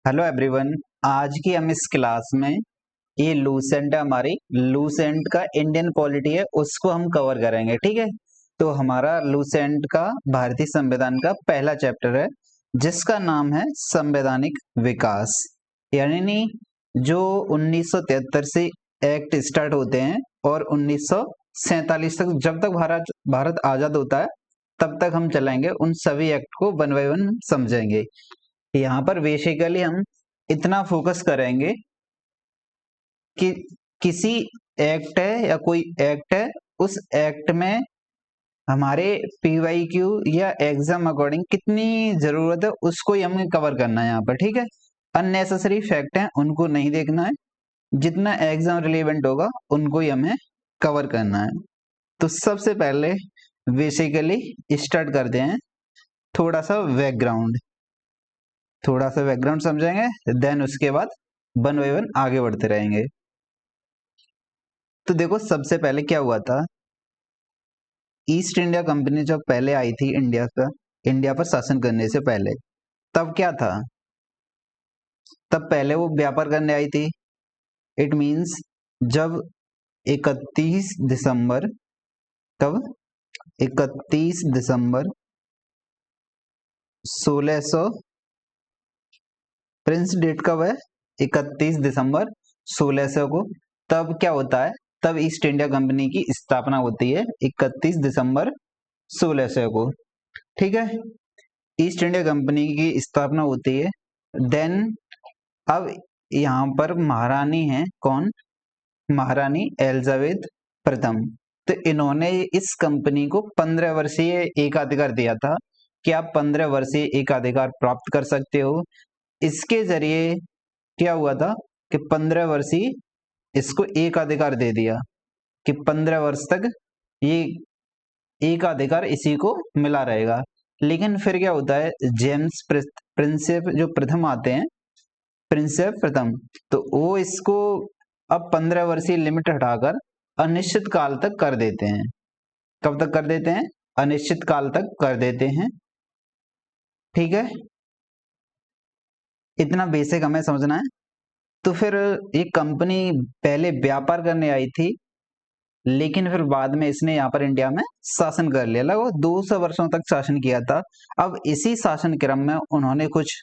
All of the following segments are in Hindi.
Hello everyone. आज की हम इस क्लास में ये लूसेंट है, हमारी लूसेंट का इंडियन पॉलिटी है, उसको हम कवर करेंगे। ठीक है, तो हमारा लूसेंट का भारतीय संविधान का पहला चैप्टर है जिसका नाम है संवैधानिक विकास। यानी जो 1973 से एक्ट स्टार्ट होते हैं और 1947 तक, जब तक भारत आजाद होता है तब तक हम चलाएंगे, उन सभी एक्ट को वन बाय वन समझेंगे। यहाँ पर बेसिकली हम इतना फोकस करेंगे कि किसी एक्ट है या कोई एक्ट है, उस एक्ट में हमारे पीवाईक्यू या एग्जाम अकॉर्डिंग कितनी जरूरत है उसको ही हमें कवर करना है यहाँ पर। ठीक है, अननेसेसरी फैक्ट है उनको नहीं देखना है, जितना एग्जाम रिलेवेंट होगा उनको ही हमें कवर करना है। तो सबसे पहले बेसिकली स्टार्ट करते हैं थोड़ा सा बैकग्राउंड समझेंगे, देन उसके बाद वन बाय वन आगे बढ़ते रहेंगे। तो देखो, सबसे पहले क्या हुआ था, ईस्ट इंडिया कंपनी जब पहले आई थी इंडिया पर शासन करने से पहले, तब क्या था, तब पहले वो व्यापार करने आई थी। इट मींस जब 31 दिसंबर, कब, 31 दिसंबर 1600, प्रिंस डेट कब है, 31 दिसंबर 1600 को। तब क्या होता है, तब ईस्ट इंडिया कंपनी की स्थापना होती है 31 दिसंबर 1600 को। ठीक है, ईस्ट इंडिया कंपनी की स्थापना होती है। देन अब यहाँ पर महारानी है कौन, महारानी एलिजाबेथ प्रथम। तो इन्होंने इस कंपनी को 15 वर्षीय एकाधिकार दिया था कि आप 15 वर्षीय एकाधिकार प्राप्त कर सकते हो। इसके जरिए क्या हुआ था कि 15 वर्षीय इसको एकाधिकार दे दिया कि 15 वर्ष तक ये एकाधिकार इसी को मिला रहेगा। लेकिन फिर क्या होता है, जेम्स प्रिंसेप जो प्रथम आते हैं, प्रिंसेप प्रथम, तो वो इसको अब 15 वर्षीय लिमिट हटाकर अनिश्चित काल तक कर देते हैं। कब तक कर देते हैं, अनिश्चित काल तक कर देते हैं। ठीक है, इतना बेसिक हमें समझना है। तो फिर ये कंपनी पहले व्यापार करने आई थी, लेकिन फिर बाद में इसने यहाँ पर इंडिया में शासन कर लिया, लगभग 200 वर्षों तक शासन किया था। अब इसी शासन क्रम में उन्होंने कुछ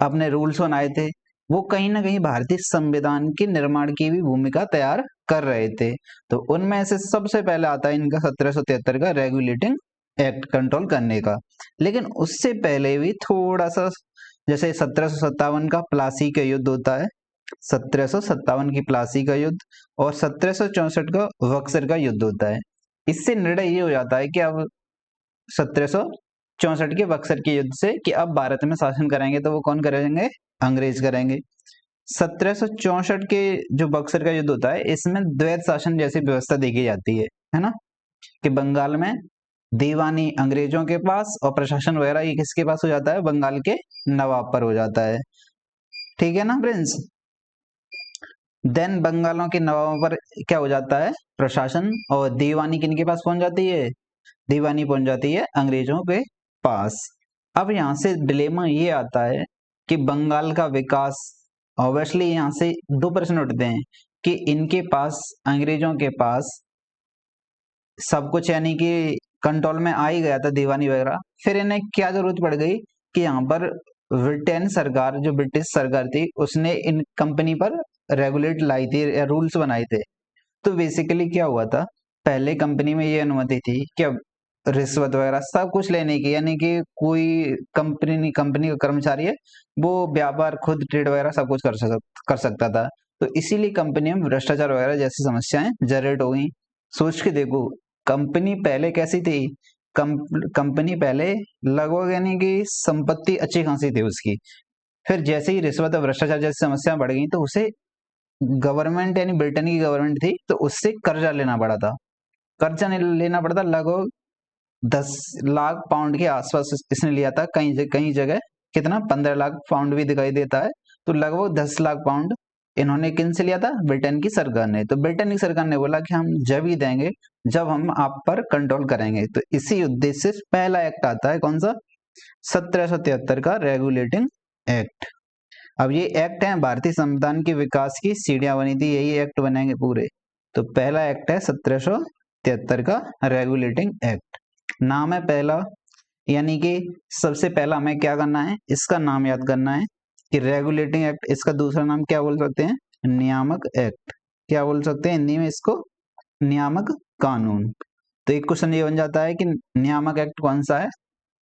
अपने रूल्स बनाए थे, वो कहीं ना कहीं भारतीय संविधान के निर्माण की भी भूमिका तैयार कर रहे थे। तो उनमें से सबसे पहले आता है इनका 1773 का रेगुलेटिंग एक्ट, कंट्रोल करने का। लेकिन उससे पहले भी थोड़ा सा, जैसे 1757 का प्लासी का युद्ध होता है, 1757 की प्लासी का युद्ध, और 1764 का बक्सर का युद्ध होता है। इससे निर्णय ये हो जाता है कि अब 1764 के बक्सर के युद्ध से कि अब भारत में शासन करेंगे तो वो कौन करेंगे, अंग्रेज करेंगे। 1764 के जो बक्सर का युद्ध होता है, इसमें द्वैत शासन जैसी व्यवस्था देखी जाती है ना, कि बंगाल में दीवानी अंग्रेजों के पास और प्रशासन वगैरह ये किसके पास हो जाता है, बंगाल के नवाब पर हो जाता है। ठीक है ना प्रिंस। देन बंगालों के नवाबों पर क्या हो जाता है, प्रशासन, और दीवानी किनके पास पहुंच जाती है, दीवानी पहुंच जाती है अंग्रेजों के पास। अब यहाँ से डिलेमा ये आता है कि बंगाल का विकास, ऑब्वियसली यहाँ से दो प्रश्न उठते हैं कि इनके पास, अंग्रेजों के पास सब कुछ यानी कि कंट्रोल में आ ही गया था, दीवानी वगैरह, फिर इन्हें क्या जरूरत पड़ गई कि यहाँ पर ब्रिटेन सरकार, जो ब्रिटिश सरकार थी, उसने इन कंपनी पर रेगुलेट लाई थी या रूल्स बनाए थे। तो बेसिकली क्या हुआ था, पहले कंपनी में ये अनुमति थी कि अब रिश्वत वगैरह सब कुछ लेने की, यानी कि कोई कंपनी का कर्मचारी है, वो व्यापार खुद ट्रेड वगैरह सब कुछ कर सकता था। तो इसीलिए कंपनी में भ्रष्टाचार वगैरह जैसी समस्याएं जनरेट हो गई। सोच के देखो, कंपनी पहले कैसी थी, कंपनी पहले लगभग यानी कि संपत्ति अच्छी खासी थी उसकी, फिर जैसे ही रिश्वत और भ्रष्टाचार जैसी समस्या बढ़ गई तो उसे गवर्नमेंट, यानी ब्रिटेन की गवर्नमेंट थी, तो उससे कर्जा लेना पड़ा था। कर्जा लेना पड़ा था, लगभग 10 लाख पाउंड के आसपास इसने लिया था। कई जगह कितना, 15 लाख पाउंड भी दिखाई देता है। तो लगभग 10 लाख पाउंड इन्होंने किन से लिया था, ब्रिटेन की सरकार ने। तो ब्रिटेन की सरकार ने बोला कि हम जब ही देंगे जब हम आप पर कंट्रोल करेंगे। तो इसी उद्देश्य से पहला एक्ट आता है कौन सा, 1773 का रेगुलेटिंग एक्ट। अब ये एक्ट है भारतीय संविधान के विकास की सीढ़ियां बनी थी, यही एक्ट बनेंगे पूरे। तो पहला एक्ट है 1773 का रेगुलेटिंग एक्ट। नाम है पहला, यानी कि सबसे पहला हमें क्या करना है, इसका नाम याद करना है कि रेगुलेटिंग एक्ट। इसका दूसरा नाम क्या बोल सकते हैं, नियामक एक्ट। क्या बोल सकते हैं हिंदी में इसको, नियामक कानून। तो एक क्वेश्चन ये बन जाता है कि नियामक एक्ट कौन सा है,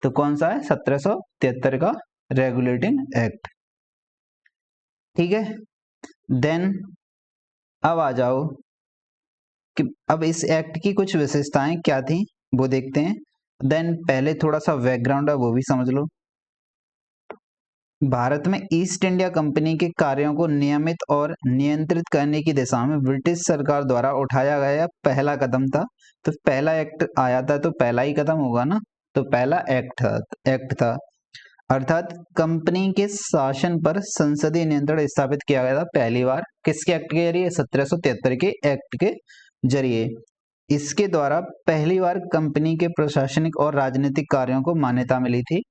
तो कौन सा है, 1773 का रेगुलेटिंग एक्ट। ठीक है, देन अब आ जाओ कि अब इस एक्ट की कुछ विशेषताएं क्या थी वो देखते हैं। देन पहले थोड़ा सा बैकग्राउंड है वो भी समझ लो। भारत में ईस्ट इंडिया कंपनी के कार्यों को नियमित और नियंत्रित करने की दिशा में ब्रिटिश सरकार द्वारा उठाया गया पहला कदम था। तो पहला एक्ट आया था तो पहला ही कदम होगा ना, तो पहला एक्ट था अर्थात कंपनी के शासन पर संसदीय नियंत्रण स्थापित किया गया था पहली बार। किसके एक्ट के जरिए, 1773 के एक्ट के जरिए। इसके द्वारा पहली बार कंपनी के प्रशासनिक और राजनीतिक कार्यों को मान्यता मिली थी।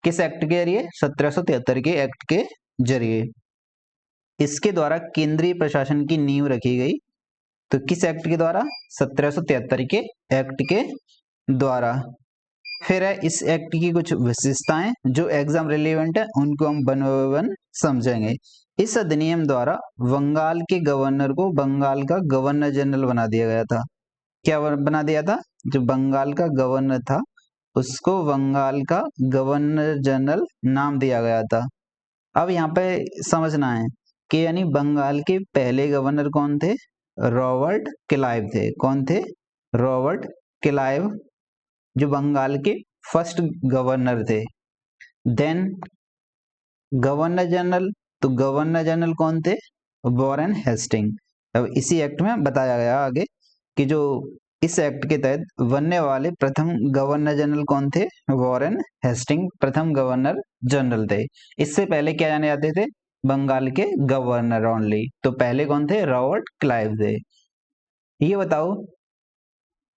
किस एक्ट के जरिए, 1773 के एक्ट के जरिए। इसके द्वारा केंद्रीय प्रशासन की नींव रखी गई। तो किस एक्ट के द्वारा, 1773 के एक्ट के द्वारा। फिर है इस एक्ट की कुछ विशेषताएं जो एग्जाम रिलेवेंट है, उनको हम वन बाय वन समझेंगे। इस अधिनियम द्वारा बंगाल के गवर्नर को बंगाल का गवर्नर जनरल बना दिया गया था। क्या बना दिया था, जो बंगाल का गवर्नर था उसको बंगाल का गवर्नर जनरल नाम दिया गया था। अब यहाँ पे समझना है कि यानी बंगाल के पहले गवर्नर कौन थे, रॉबर्ट क्लाइव थे। कौन थे, रॉबर्ट क्लाइव, जो बंगाल के फर्स्ट गवर्नर थे। देन गवर्नर जनरल, तो गवर्नर जनरल कौन थे, वॉरेन हेस्टिंग। अब इसी एक्ट में बताया गया आगे कि जो इस एक्ट के तहत बनने वाले प्रथम गवर्नर जनरल कौन थे, वॉरेन हेस्टिंग प्रथम गवर्नर जनरल थे। इससे पहले क्या जाने जाते थे, बंगाल के गवर्नर ओनली। तो पहले कौन थे, रॉबर्ट क्लाइव थे। ये बताओ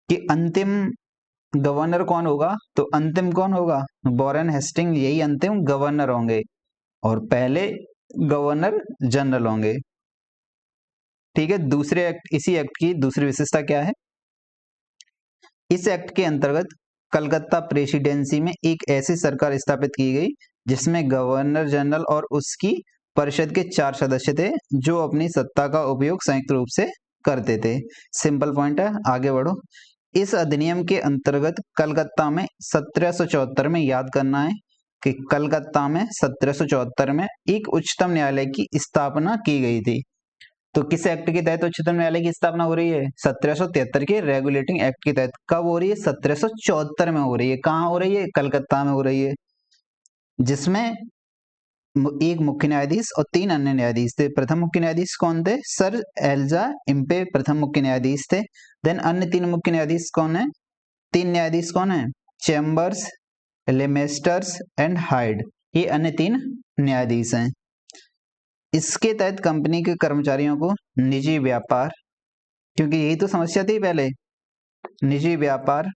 कि अंतिम गवर्नर कौन होगा, तो अंतिम कौन होगा, वॉरेन हेस्टिंग, यही अंतिम गवर्नर होंगे और पहले गवर्नर जनरल होंगे। ठीक है, दूसरे एक्ट, इसी एक्ट की दूसरी विशेषता क्या है, इस एक्ट के अंतर्गत कलकत्ता प्रेसिडेंसी में एक ऐसी सरकार स्थापित की गई जिसमें गवर्नर जनरल और उसकी परिषद के 4 सदस्य थे जो अपनी सत्ता का उपयोग संयुक्त रूप से करते थे। सिंपल पॉइंट है, आगे बढ़ो। इस अधिनियम के अंतर्गत कलकत्ता में 1774 में, याद करना है कि कलकत्ता में 1774 में एक उच्चतम न्यायालय की स्थापना की गई थी। तो किस एक्ट के तहत उच्चतम न्यायालय की स्थापना हो रही है, 1773 के रेगुलेटिंग एक्ट के तहत। कब हो रही है, 1774 में हो रही है। कहाँ हो रही है, कलकत्ता में हो रही है, जिसमें एक मुख्य न्यायाधीश और 3 अन्य न्यायाधीश थे। प्रथम मुख्य न्यायाधीश कौन थे, सर एल्जा इम्पे प्रथम मुख्य न्यायाधीश थे। देन अन्य 3 मुख्य न्यायाधीश कौन है, 3 न्यायाधीश कौन है, चैम्बर्स, लेमेस्टर्स एंड हाइड, ये अन्य 3 न्यायाधीश हैं। इसके तहत कंपनी के कर्मचारियों को निजी व्यापार, क्योंकि यही तो समस्या थी पहले, निजी व्यापार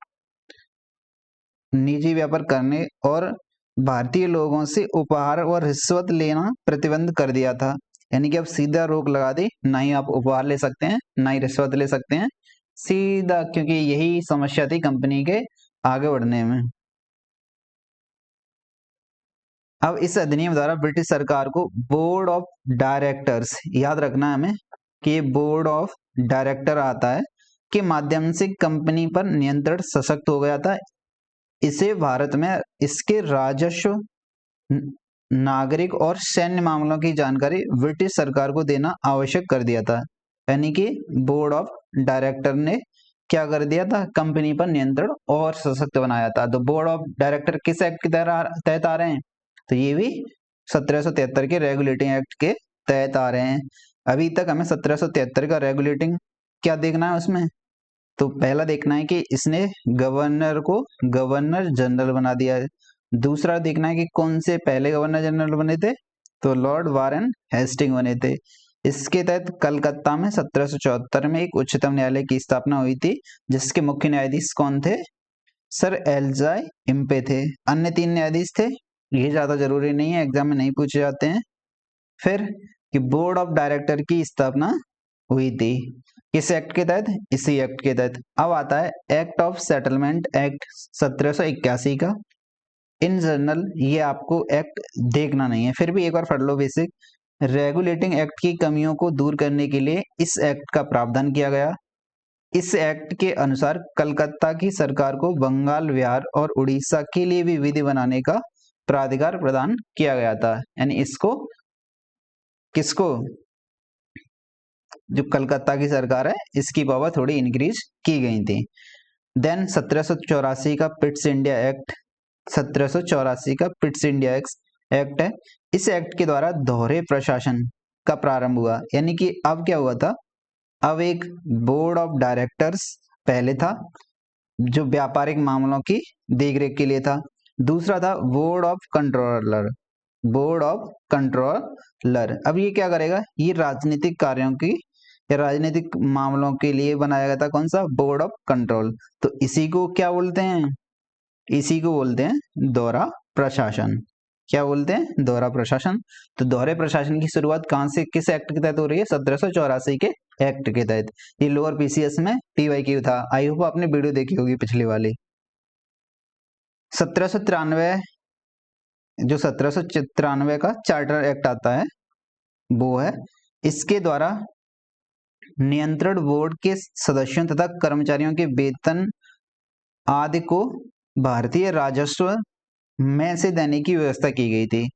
करने और भारतीय लोगों से उपहार और रिश्वत लेना प्रतिबंध कर दिया था। यानी कि अब सीधा रोक लगा दी, ना ही आप उपहार ले सकते हैं ना ही रिश्वत ले सकते हैं, सीधा, क्योंकि यही समस्या थी कंपनी के आगे बढ़ने में। अब इस अधिनियम द्वारा ब्रिटिश सरकार को बोर्ड ऑफ डायरेक्टर्स, याद रखना है हमें कि ये बोर्ड ऑफ डायरेक्टर आता है, के माध्यम से कंपनी पर नियंत्रण सशक्त हो गया था। इसे भारत में इसके राजस्व, नागरिक और सैन्य मामलों की जानकारी ब्रिटिश सरकार को देना आवश्यक कर दिया था। यानी कि बोर्ड ऑफ डायरेक्टर ने क्या कर दिया था, कंपनी पर नियंत्रण और सशक्त बनाया था। तो बोर्ड ऑफ डायरेक्टर किस एक्ट के तहत आ रहे हैं, तो ये भी 1773 के रेगुलेटिंग एक्ट के तहत आ रहे हैं। अभी तक हमें 1773 का रेगुलेटिंग क्या देखना है उसमें, तो पहला देखना है कि इसने गवर्नर को गवर्नर जनरल बना दिया है। दूसरा देखना है कि कौन से पहले गवर्नर जनरल बने थे, तो लॉर्ड वारेन हेस्टिंग बने थे। इसके तहत कलकत्ता में 1774 में एक उच्चतम न्यायालय की स्थापना हुई थी जिसके मुख्य न्यायाधीश कौन थे, सर एल्जाई इम्पे थे। अन्य 3 न्यायाधीश थे, ये ज्यादा जरूरी नहीं है, एग्जाम में नहीं पूछे जाते हैं। फिर कि बोर्ड ऑफ डायरेक्टर की स्थापना हुई थी, किस एक्ट के तहत? इसी एक्ट के तहत। अब आता है एक्ट ऑफ सेटलमेंट एक्ट 1781 का। इन जनरल ये आपको एक्ट देखना नहीं है, फिर भी एक बार पढ़ लो बेसिक। रेगुलेटिंग एक्ट की कमियों को दूर करने के लिए इस एक्ट का प्रावधान किया गया। इस एक्ट के अनुसार कलकत्ता की सरकार को बंगाल, बिहार और उड़ीसा के लिए भी विधि बनाने का प्राधिकार प्रदान किया गया था। यानी इसको किसको? जो कलकत्ता की सरकार है इसकी पावर थोड़ी इंक्रीज की गई थी। देन 1784 का पिट्स इंडिया एक्ट, 1784 का पिट्स इंडिया एक्ट है। इस एक्ट के द्वारा दोहरे प्रशासन का प्रारंभ हुआ। यानी कि अब क्या हुआ था, अब एक बोर्ड ऑफ डायरेक्टर्स पहले था जो व्यापारिक मामलों की देखरेख के लिए था। दूसरा था board of controller, board of controller. अब ये क्या करेगा, ये राजनीतिक कार्यों की या राजनीतिक मामलों के लिए बनाया गया था। कौन सा? Board of control. तो इसी को क्या बोलते हैं? इसी को बोलते हैं दोहरा प्रशासन। क्या बोलते हैं? दोहरा प्रशासन। तो दोहरे प्रशासन की शुरुआत कहां से, किस एक्ट के तहत हो रही है? 1784 के एक्ट के तहत। ये लोअर पीसीएस में PYQ था। आई होप आपने वीडियो देखी होगी पिछली वाली। 1793, जो 1793 का चार्टर एक्ट आता है वो है। इसके द्वारा नियंत्रण बोर्ड के सदस्यों तथा कर्मचारियों के वेतन आदि को भारतीय राजस्व में से देने की व्यवस्था की गई थी।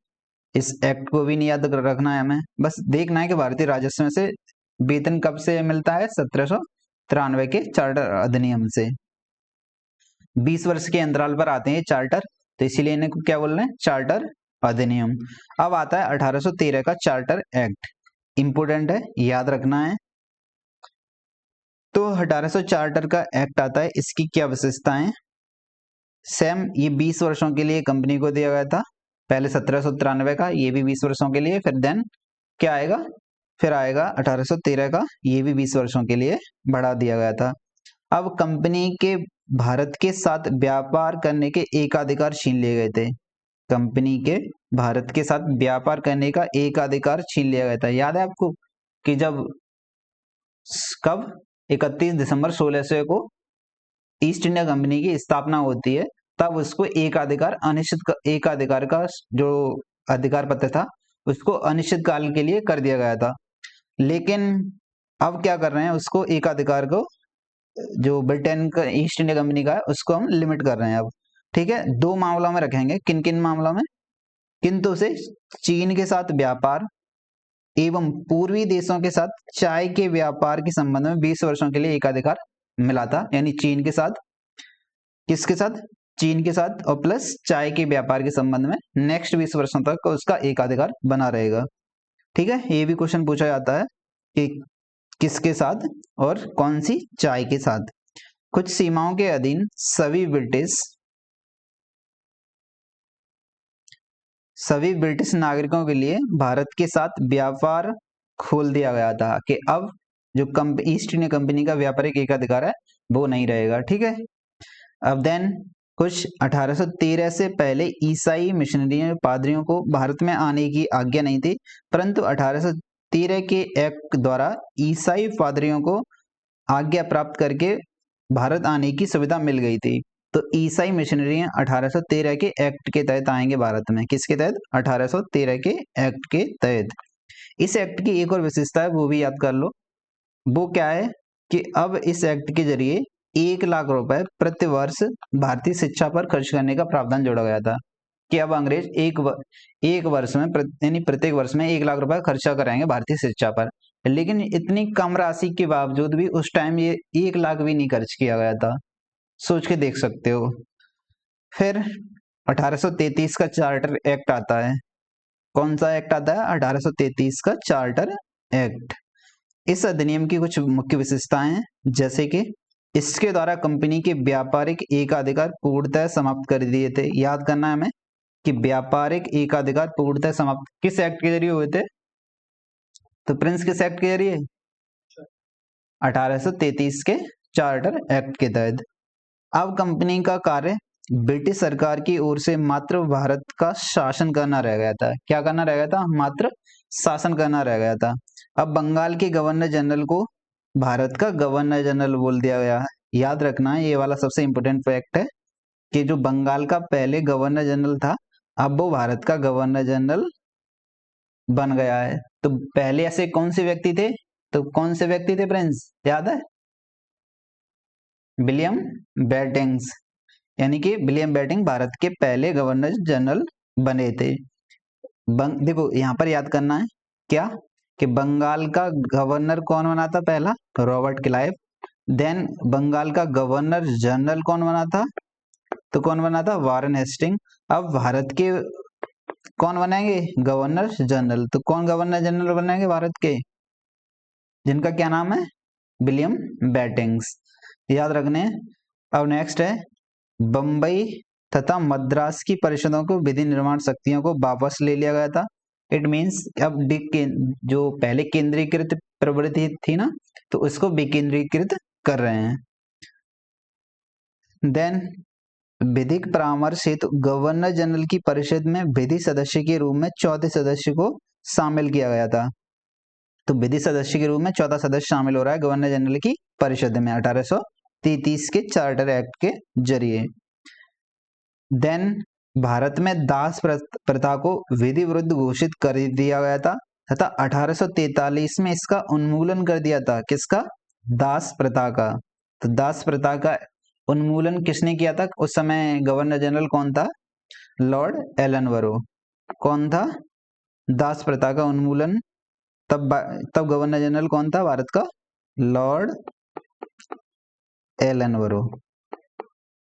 इस एक्ट को भी नहीं याद रखना है हमें, बस देखना है कि भारतीय राजस्व में से वेतन कब से मिलता है? 1793 के चार्टर अधिनियम से। 20 वर्ष के अंतराल पर आते हैं ये चार्टर, तो इसीलिए इन्हें क्या बोल रहे हैं? चार्टर अधिनियम। अब आता है 1813 का चार्टर एक्ट। इंपोर्टेंट है, याद रखना है। तो 1800 चार्टर का एक्ट आता है, इसकी क्या विशेषताएं? सेम ये 20 वर्षों के लिए कंपनी को दिया गया था। पहले 1793 का, ये भी 20 वर्षों के लिए। फिर देन क्या आएगा? फिर आएगा 1813 का, ये भी 20 वर्षों के लिए बढ़ा दिया गया था। अब कंपनी के भारत के साथ व्यापार करने के एकाधिकार छीन लिए गए थे। कंपनी के भारत के साथ व्यापार करने का एकाधिकार छीन लिया गया था। याद है आपको कि जब कब 31 दिसंबर 1600 को ईस्ट इंडिया कंपनी की स्थापना होती है, तब उसको एकाधिकार एकाधिकार का जो अधिकार पत्र था उसको अनिश्चित काल के लिए कर दिया गया था। लेकिन अब क्या कर रहे हैं, उसको एकाधिकार को, जो ब्रिटेन का ईस्ट इंडिया कंपनी का है, उसको हम लिमिट कर रहे हैं अब। ठीक है, दो मामलों में रखेंगे। किन किन मामलों में? किंतु से चीन के साथ व्यापार एवं पूर्वी देशों के साथ चाय के व्यापार के संबंध में 20 वर्षों के लिए एकाधिकार मिला था। यानी चीन के साथ, किसके साथ? चीन के साथ, और प्लस चाय के व्यापार के संबंध में नेक्स्ट 20 वर्षों तक उसका एकाधिकार बना रहेगा। ठीक है, ये भी क्वेश्चन पूछा जाता है कि किसके साथ और कौन सी? चाय के साथ। कुछ सीमाओं के अधीन सभी ब्रिटिश नागरिकों के लिए भारत के साथ व्यापार खोल दिया गया था कि अब जो ईस्ट इंडिया कंपनी का व्यापारिक एकाधिकार है वो नहीं रहेगा। ठीक है, अब देन कुछ 1813 से पहले ईसाई मिशनरियों पादरियों को भारत में आने की आज्ञा नहीं थी, परंतु 1813 के एक्ट द्वारा ईसाई पादरियों को आज्ञा प्राप्त करके भारत आने की सुविधा मिल गई थी। तो ईसाई मिशनरी 1813 के एक्ट के तहत आएंगे भारत में। किसके तहत? 1813 के एक्ट के तहत। इस एक्ट की एक और विशेषता है, वो भी याद कर लो। वो क्या है कि अब इस एक्ट के जरिए 1 लाख रुपए प्रति वर्ष भारतीय शिक्षा पर खर्च करने का प्रावधान जोड़ा गया था कि अब अंग्रेज एक वर्ष में यानी प्रत्येक वर्ष में 1 लाख रुपए खर्चा कराएंगे भारतीय शिक्षा पर। लेकिन इतनी कम राशि के बावजूद भी उस टाइम ये 1 लाख भी नहीं खर्च किया गया था। सोच के देख सकते हो। फिर 1833 का चार्टर एक्ट आता है। कौन सा एक्ट आता है? 1833 का चार्टर एक्ट। इस अधिनियम की कुछ मुख्य विशेषताएं हैं, जैसे कि इसके द्वारा कंपनी के व्यापारिक एकाधिकार पूर्णतः समाप्त कर दिए थे। याद करना है हमें कि व्यापारिक एकाधिकार पूर्णतः समाप्त किस एक्ट के जरिए हुए थे? तो प्रिंस किस एक्ट के जरिए? 1833 के चार्टर एक्ट के तहत। अब कंपनी का कार्य ब्रिटिश सरकार की ओर से मात्र भारत का शासन करना रह गया था। क्या करना रह गया था? मात्र शासन करना रह गया था। अब बंगाल के गवर्नर जनरल को भारत का गवर्नर जनरल बोल दिया गया है। याद रखना है, ये वाला सबसे इंपॉर्टेंट फैक्ट है कि जो बंगाल का पहले गवर्नर जनरल था, अब वो भारत का गवर्नर जनरल बन गया है। तो पहले ऐसे कौन से व्यक्ति थे? तो कौन से व्यक्ति थे फ्रेंड्स, याद है? विलियम बेटिंग्स, यानी कि विलियम बेटिंग भारत के पहले गवर्नर जनरल बने थे। देखो यहाँ पर याद करना है क्या, कि बंगाल का गवर्नर कौन बना था? पहला रॉबर्ट क्लाइव। देन बंगाल का गवर्नर जनरल कौन बना था? तो कौन बना था? Warren Hastings. अब भारत के कौन बनाएंगे? Governor general. तो कौन गवर्नर जनरल बनाएंगे भारत के? जिनका क्या नाम है? विलियम बेटिंग्स। याद रखने। अब नेक्स्ट है, बंबई तथा मद्रास की परिषदों को विधि निर्माण शक्तियों को वापस ले लिया गया था। इट मीन्स अब जो पहले केंद्रीकृत प्रवृत्ति थी ना, तो उसको विकेंद्रीकृत कर रहे हैं। देन विधिक परामर्श हेतु गवर्नर जनरल की परिषद में विधि सदस्य के रूप में चौथे सदस्य को शामिल किया गया था। तो विधि सदस्य के रूप में चौथा सदस्य शामिल हो रहा है गवर्नर जनरल की परिषद में 1833 के चार्टर एक्ट के जरिए। देन भारत में दास प्रथा को विधि विरुद्ध घोषित कर दिया गया था तथा 1843 में इसका उन्मूलन कर दिया था। किसका? दास प्रथा का। तो दास प्रथा का उन्मूलन किसने किया था? उस समय गवर्नर जनरल कौन था? Lord Ellenborough. कौन था? दास प्रथा का उन्मूलन तब गवर्नर जनरल कौन था भारत का? Lord Ellenborough.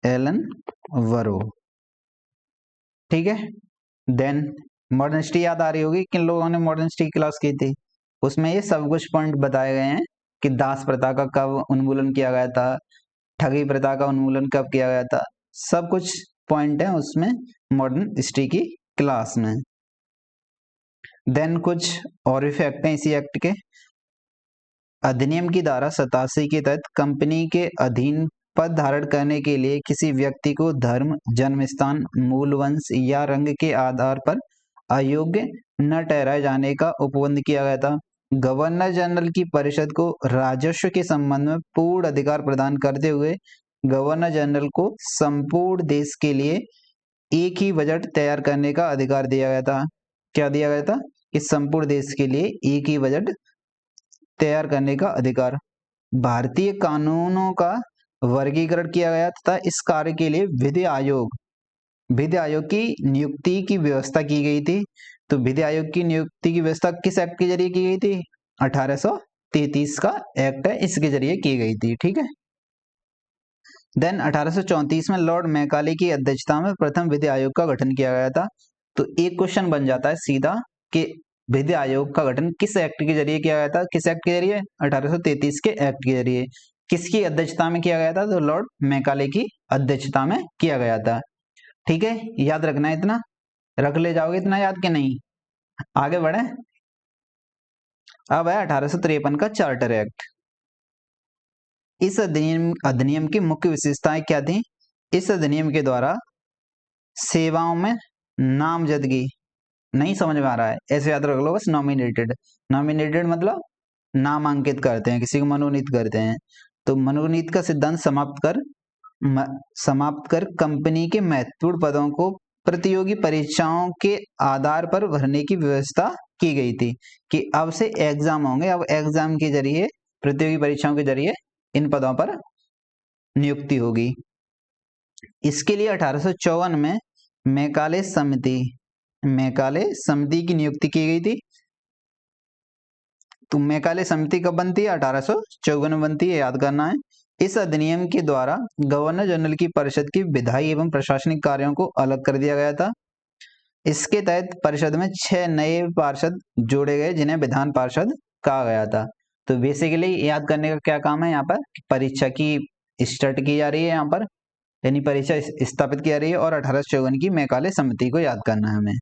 एलनबरो, ठीक है। देन मॉडर्न हिस्ट्री याद आ रही होगी, किन लोगों ने मॉडर्न हिस्ट्री क्लास की थी? उसमें ये सब कुछ पॉइंट बताए गए हैं कि दास प्रथा का कब उन्मूलन किया गया था, ठगी प्रथा का उन्मूलन कब किया गया था, सब कुछ पॉइंट है उसमें मॉडर्न हिस्ट्री की क्लास में। देन कुछ और भी फैक्ट हैं इसी एक्ट के। अधिनियम की धारा 87 के तहत कंपनी के अधीन पद धारण करने के लिए किसी व्यक्ति को धर्म, जन्म स्थान, मूल वंश या रंग के आधार पर अयोग्य न ठहराए जाने का उपबंध किया गया था। गवर्नर जनरल की परिषद को राजस्व के संबंध में पूर्ण अधिकार प्रदान करते हुए गवर्नर जनरल को संपूर्ण देश के लिए एक ही बजट तैयार करने का अधिकार दिया गया था। क्या दिया गया था? कि संपूर्ण देश के लिए एक ही बजट तैयार करने का अधिकार। भारतीय कानूनों का वर्गीकरण किया गया तथा इस कार्य के लिए विधि आयोग की नियुक्ति की व्यवस्था की गई थी। तो विधि आयोग की नियुक्ति की व्यवस्था किस एक्ट के जरिए की गई थी? 1833 का एक्ट है, इसके जरिए की गई थी, ठीक है। देन 1834 में लॉर्ड मैकाले की अध्यक्षता में प्रथम विधि आयोग का गठन किया गया था। तो एक क्वेश्चन बन जाता है सीधा कि विधि आयोग का गठन किस एक्ट के जरिए किया गया था? किस एक्ट के जरिए? 1833 के एक्ट के जरिए। किसकी अध्यक्षता में किया गया था? तो लॉर्ड मैकाले की अध्यक्षता में किया गया था, ठीक है। याद रखना है, इतना रख ले जाओगे, इतना याद के नहीं। आगे बढ़े। अब है 1853 का चार्टर एक्ट। इस अधिनियम की मुख्य विशेषताएं क्या थी? इस अधिनियम के द्वारा सेवाओं में नामजदगी, नहीं समझ में आ रहा है ऐसे याद रख लो बस, नॉमिनेटेड। नॉमिनेटेड मतलब नामांकित करते हैं, किसी को मनोनीत करते हैं। तो मनोनीत का सिद्धांत समाप्त कर कंपनी के महत्वपूर्ण पदों को प्रतियोगी परीक्षाओं के आधार पर भरने की व्यवस्था की गई थी कि अब से एग्जाम होंगे, अब एग्जाम के जरिए, प्रतियोगी परीक्षाओं के जरिए इन पदों पर नियुक्ति होगी। इसके लिए 1854 में मैकाले समिति की नियुक्ति की गई थी। तो मैकाले समिति कब बनती है? 1854 में बनती है, याद करना है। इस अधिनियम के द्वारा गवर्नर जनरल की परिषद की विधायी एवं प्रशासनिक कार्यों को अलग कर दिया गया था। इसके तहत परिषद में 6 नए पार्षद जोड़े गए जिन्हें विधान पार्षद कहा गया था। तो बेसिकली याद करने का क्या काम है यहाँ पर? परीक्षा की स्टार्ट की जा रही है यहाँ पर, यानी परीक्षा स्थापित की जा रही है, और 1854 की मैकाले समिति को याद करना है हमें।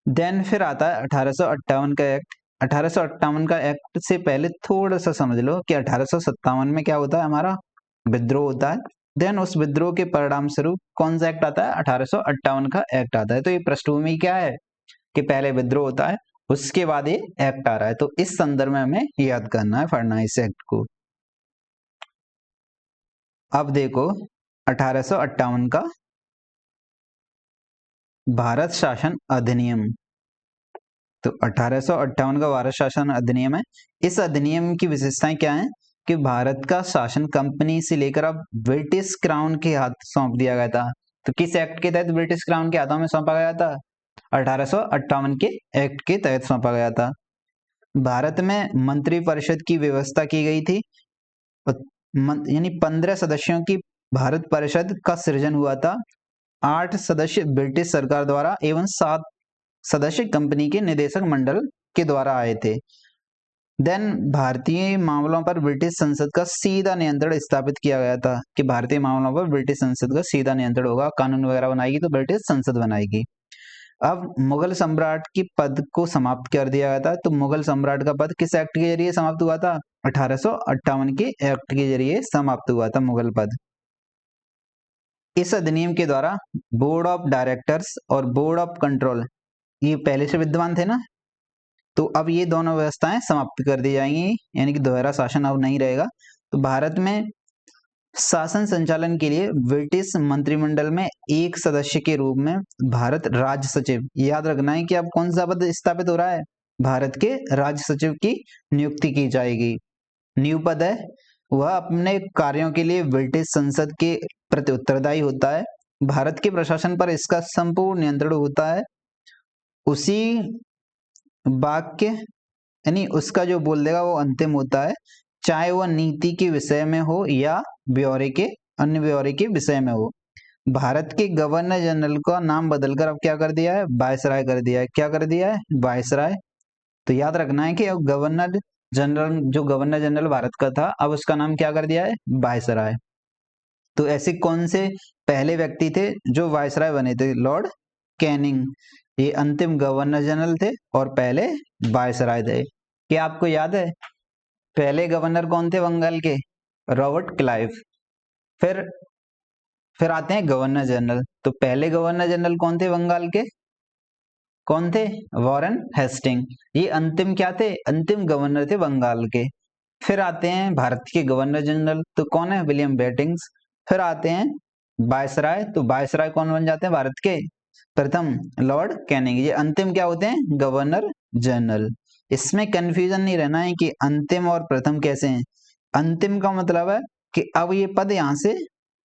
देन फिर आता है 1858 का एक्ट। 1858 का एक्ट से पहले थोड़ा सा समझ लो कि 1857 में क्या होता है? हमारा विद्रोह होता है। देन उस विद्रोह के परिणाम स्वरूप कौन सा एक्ट आता है? 1858 का एक्ट आता है। तो ये पृष्ठभूमि क्या है कि पहले विद्रोह होता है, उसके बाद ये एक्ट आ रहा है। तो इस संदर्भ में हमें याद करना है फर्नाइस एक्ट को। अब देखो 1858 का भारत शासन अधिनियम। तो 1858 का भारत शासन अधिनियम है। इस अधिनियम की विशेषताएं क्या हैं कि भारत का शासन कंपनी से लेकर अब ब्रिटिश क्राउन के हाथ सौंप दिया गया था। तो किस एक्ट के तहत ब्रिटिश क्राउन के हाथों में सौंपा गया था? 1858 के एक्ट के तहत सौंपा गया था। भारत में मंत्रिपरिषद की व्यवस्था की गई थी, यानी 15 सदस्यों की भारत परिषद का सृजन हुआ था। 8 सदस्य ब्रिटिश सरकार द्वारा एवं 7 सदस्य कंपनी के निदेशक मंडल के द्वारा आए थे। देन भारतीय मामलों पर ब्रिटिश संसद का सीधा नियंत्रण स्थापित किया गया था कि भारतीय मामलों पर ब्रिटिश संसद का सीधा नियंत्रण होगा। कानून वगैरह बनाएगी तो ब्रिटिश संसद बनाएगी। अब मुगल सम्राट की पद को समाप्त कर दिया गया था। तो मुगल सम्राट का पद किस एक्ट के जरिए समाप्त हुआ था? 1858 के एक्ट के जरिए समाप्त हुआ था मुगल पद। इस अधिनियम के द्वारा बोर्ड ऑफ डायरेक्टर्स और बोर्ड ऑफ कंट्रोल ये पहले से विद्यमान थे ना, तो अब ये दोनों व्यवस्थाएं समाप्त कर दी जाएंगी, यानी कि दोहरा शासन अब नहीं रहेगा। तो भारत में शासन संचालन के लिए ब्रिटिश मंत्रिमंडल में एक सदस्य के रूप में भारत राज्य सचिव, याद रखना है कि अब कौन सा पद स्थापित हो रहा है? भारत के राज्य सचिव की नियुक्ति की जाएगी। न्यू पद है, वह अपने कार्यों के लिए ब्रिटिश संसद के प्रति उत्तरदायी होता है। भारत के प्रशासन पर इसका संपूर्ण नियंत्रण होता है। उसी वाक्य यानी उसका जो बोल देगा वो अंतिम होता है, चाहे वह नीति के विषय में हो या ब्यौरे के अन्य ब्यौरे के विषय में हो। भारत के गवर्नर जनरल का नाम बदलकर अब क्या कर दिया है? वायसराय कर दिया है। क्या कर दिया है? वायसराय। तो याद रखना है कि अब गवर्नर जनरल भारत का था, अब उसका नाम क्या कर दिया है? वायसराय। तो ऐसे कौन से पहले व्यक्ति थे जो वायसराय बने थे? Lord Canning. ये अंतिम गवर्नर जनरल थे और पहले वायसराय थे। क्या आपको याद है पहले गवर्नर कौन थे बंगाल के? Robert Clive. फिर आते हैं गवर्नर जनरल। तो पहले गवर्नर जनरल कौन थे बंगाल के? कौन थे? Warren Hastings. ये अंतिम क्या थे? अंतिम गवर्नर थे बंगाल के। फिर आते हैं भारत के गवर्नर जनरल, तो कौन है? विलियम बेटिंग्स। फिर आते हैं वायसराय, तो वायसराय कौन बन जाते हैं भारत के? प्रथम लॉर्ड कैनिंग। ये अंतिम क्या होते हैं? Governor general. इसमें कंफ्यूजन नहीं रहना है कि अंतिम और प्रथम कैसे हैं। अंतिम का मतलब है कि अब ये पद यहां से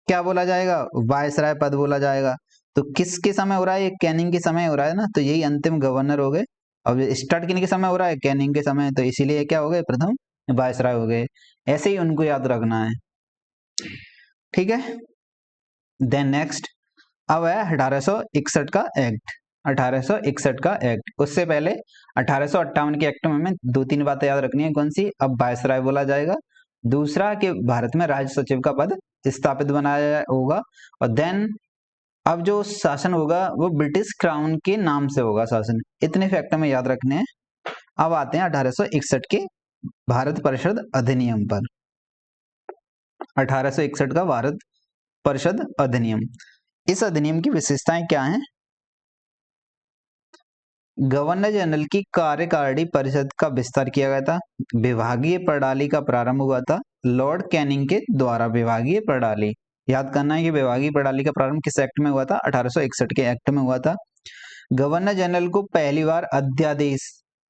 क्या बोला जाएगा? वायसराय पद बोला जाएगा। तो किसके समय हो रहा है? ये कैनिंग के समय हो रहा है ना, तो यही अंतिम गवर्नर हो गए। अब स्टार्ट किन के समय हो रहा है? कैनिंग के समय, तो इसीलिए क्या हो गए? प्रथम वायसराय हो गए। ऐसे ही उनको याद रखना है, ठीक है। देन नेक्स्ट अब है 1861 का एक्ट। 1861 का एक्ट, उससे पहले 1858 के एक्ट में हमें 2-3 बातें याद रखनी है। कौन सी? अब वायसराय बोला जाएगा। दूसरा कि भारत में राज्य सचिव का पद स्थापित बनाया होगा। और देन अब जो शासन होगा वो ब्रिटिश क्राउन के नाम से होगा शासन। इतने फैक्ट हमें याद रखने हैं। अब आते हैं 1861 के भारत परिषद अधिनियम पर। 1861 का भारत परिषद अधिनियम, इस अधिनियम की विशेषताएं क्या हैं? गवर्नर जनरल की कार्यकारिणी परिषद का विस्तार किया गया था। विभागीय प्रणाली का प्रारंभ हुआ था लॉर्ड कैनिंग के द्वारा। विभागीय प्रणाली याद करना है कि विभागीय प्रणाली का प्रारंभ किस एक्ट में हुआ था? 1861 के एक्ट में हुआ था। गवर्नर जनरल को पहली बार अध्यादेश,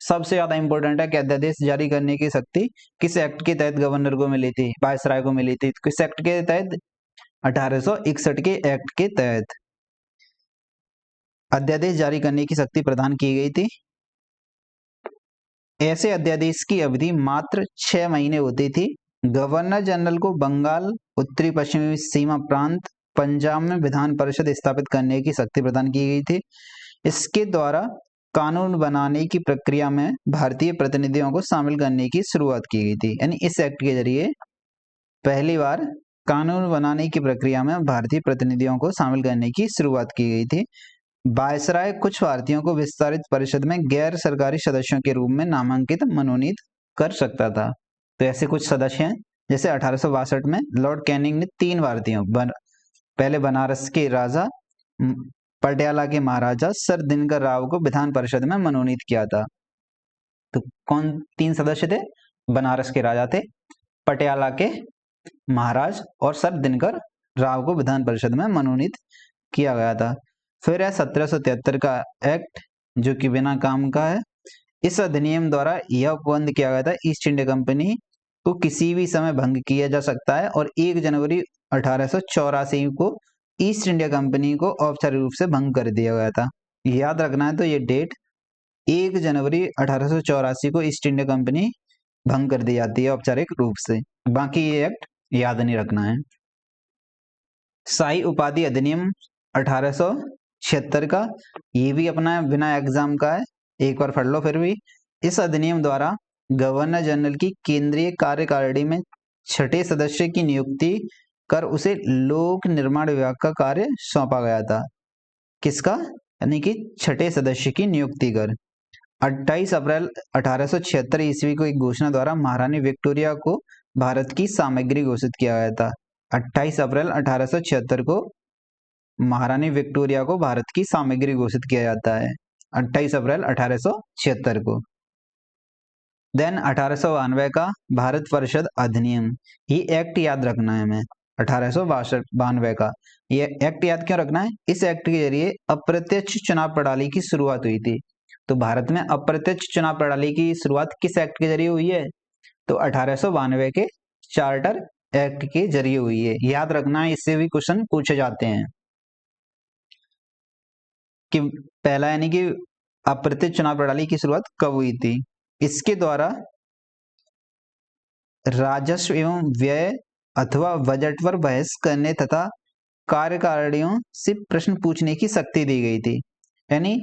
सबसे ज्यादा इंपॉर्टेंट है कि अध्यादेश जारी करने की शक्ति किस एक्ट के तहत गवर्नर को मिली थी? वायसराय को मिली थी। किस एक्ट के तहत? 1861 के एक्ट के तहत अध्यादेश जारी करने की शक्ति प्रदान की गई थी। ऐसे अध्यादेश की अवधि मात्र 6 महीने होती थी। गवर्नर जनरल को बंगाल, उत्तरी पश्चिमी सीमा प्रांत, पंजाब में विधान परिषद स्थापित करने की शक्ति प्रदान की गई थी। इसके द्वारा कानून बनाने की प्रक्रिया में भारतीय प्रतिनिधियों को शामिल करने की शुरुआत की गई थी। यानी इस एक्ट के जरिए पहली बार कानून बनाने की प्रक्रिया में भारतीय प्रतिनिधियों को शामिल करने की शुरुआत की गई थी। वायसराय कुछ भारतीयों को विस्तारित परिषद में गैर सरकारी सदस्यों के रूप में नामांकित मनोनीत कर सकता था। तो ऐसे कुछ सदस्य हैं जैसे 1862 में लॉर्ड कैनिंग ने 3 बार दिया। पहले बनारस के राजा, पटियाला के महाराजा सर दिनकर राव को विधान परिषद में मनोनीत किया था। तो कौन 3 सदस्य थे? बनारस के राजा थे, पटियाला के महाराज और सर दिनकर राव को विधान परिषद में मनोनीत किया गया था। फिर है 1773 का एक्ट, जो कि बिना काम का है। इस अधिनियम द्वारा यह उपबंध किया गया था, ईस्ट इंडिया कंपनी को किसी भी समय भंग किया जा सकता है, और 1 जनवरी 1884 को ईस्ट इंडिया कंपनी को औपचारिक रूप से भंग कर दिया गया था। याद रखना है तो ये डेट 1 जनवरी 1884 को ईस्ट इंडिया कंपनी भंग कर दी जाती है औपचारिक रूप से। बाकी ये एक्ट याद नहीं रखना है। शाही उपाधि अधिनियम 1876 का, ये भी अपना बिना एग्जाम का है, एक बार पढ़ लो फिर भी। इस अधिनियम द्वारा गवर्नर जनरल की केंद्रीय कार्यकारिणी में 6ठे सदस्य की नियुक्ति कर उसे लोक निर्माण विभाग का कार्य सौंपा गया था। किसका? यानी कि 6ठे सदस्य की नियुक्ति कर। 28 अप्रैल 1876 ईस्वी को एक घोषणा द्वारा महारानी विक्टोरिया को भारत की सामग्री घोषित किया गया था। 28 अप्रैल 1876 को महारानी विक्टोरिया को भारत की सामग्री घोषित किया जाता है, 28 अप्रैल 1876 को। देन 1892 का भारत परिषद अधिनियम, ये एक्ट याद रखना है हमें। 1892 का ये एक्ट याद क्यों रखना है? इस एक्ट के जरिए अप्रत्यक्ष चुनाव प्रणाली की शुरुआत हुई थी। तो भारत में अप्रत्यक्ष चुनाव प्रणाली की शुरुआत किस एक्ट के जरिए हुई है? तो 1892 के चार्टर एक्ट के जरिए हुई है। याद रखना है, इससे भी क्वेश्चन पूछे जाते हैं कि पहला यानी कि अप्रत्यक्ष चुनाव प्रणाली की शुरुआत कब हुई थी। इसके द्वारा राजस्व एवं व्यय अथवा बजट पर बहस करने तथा कार्यकारिणियों से प्रश्न पूछने की शक्ति दी गई थी। यानी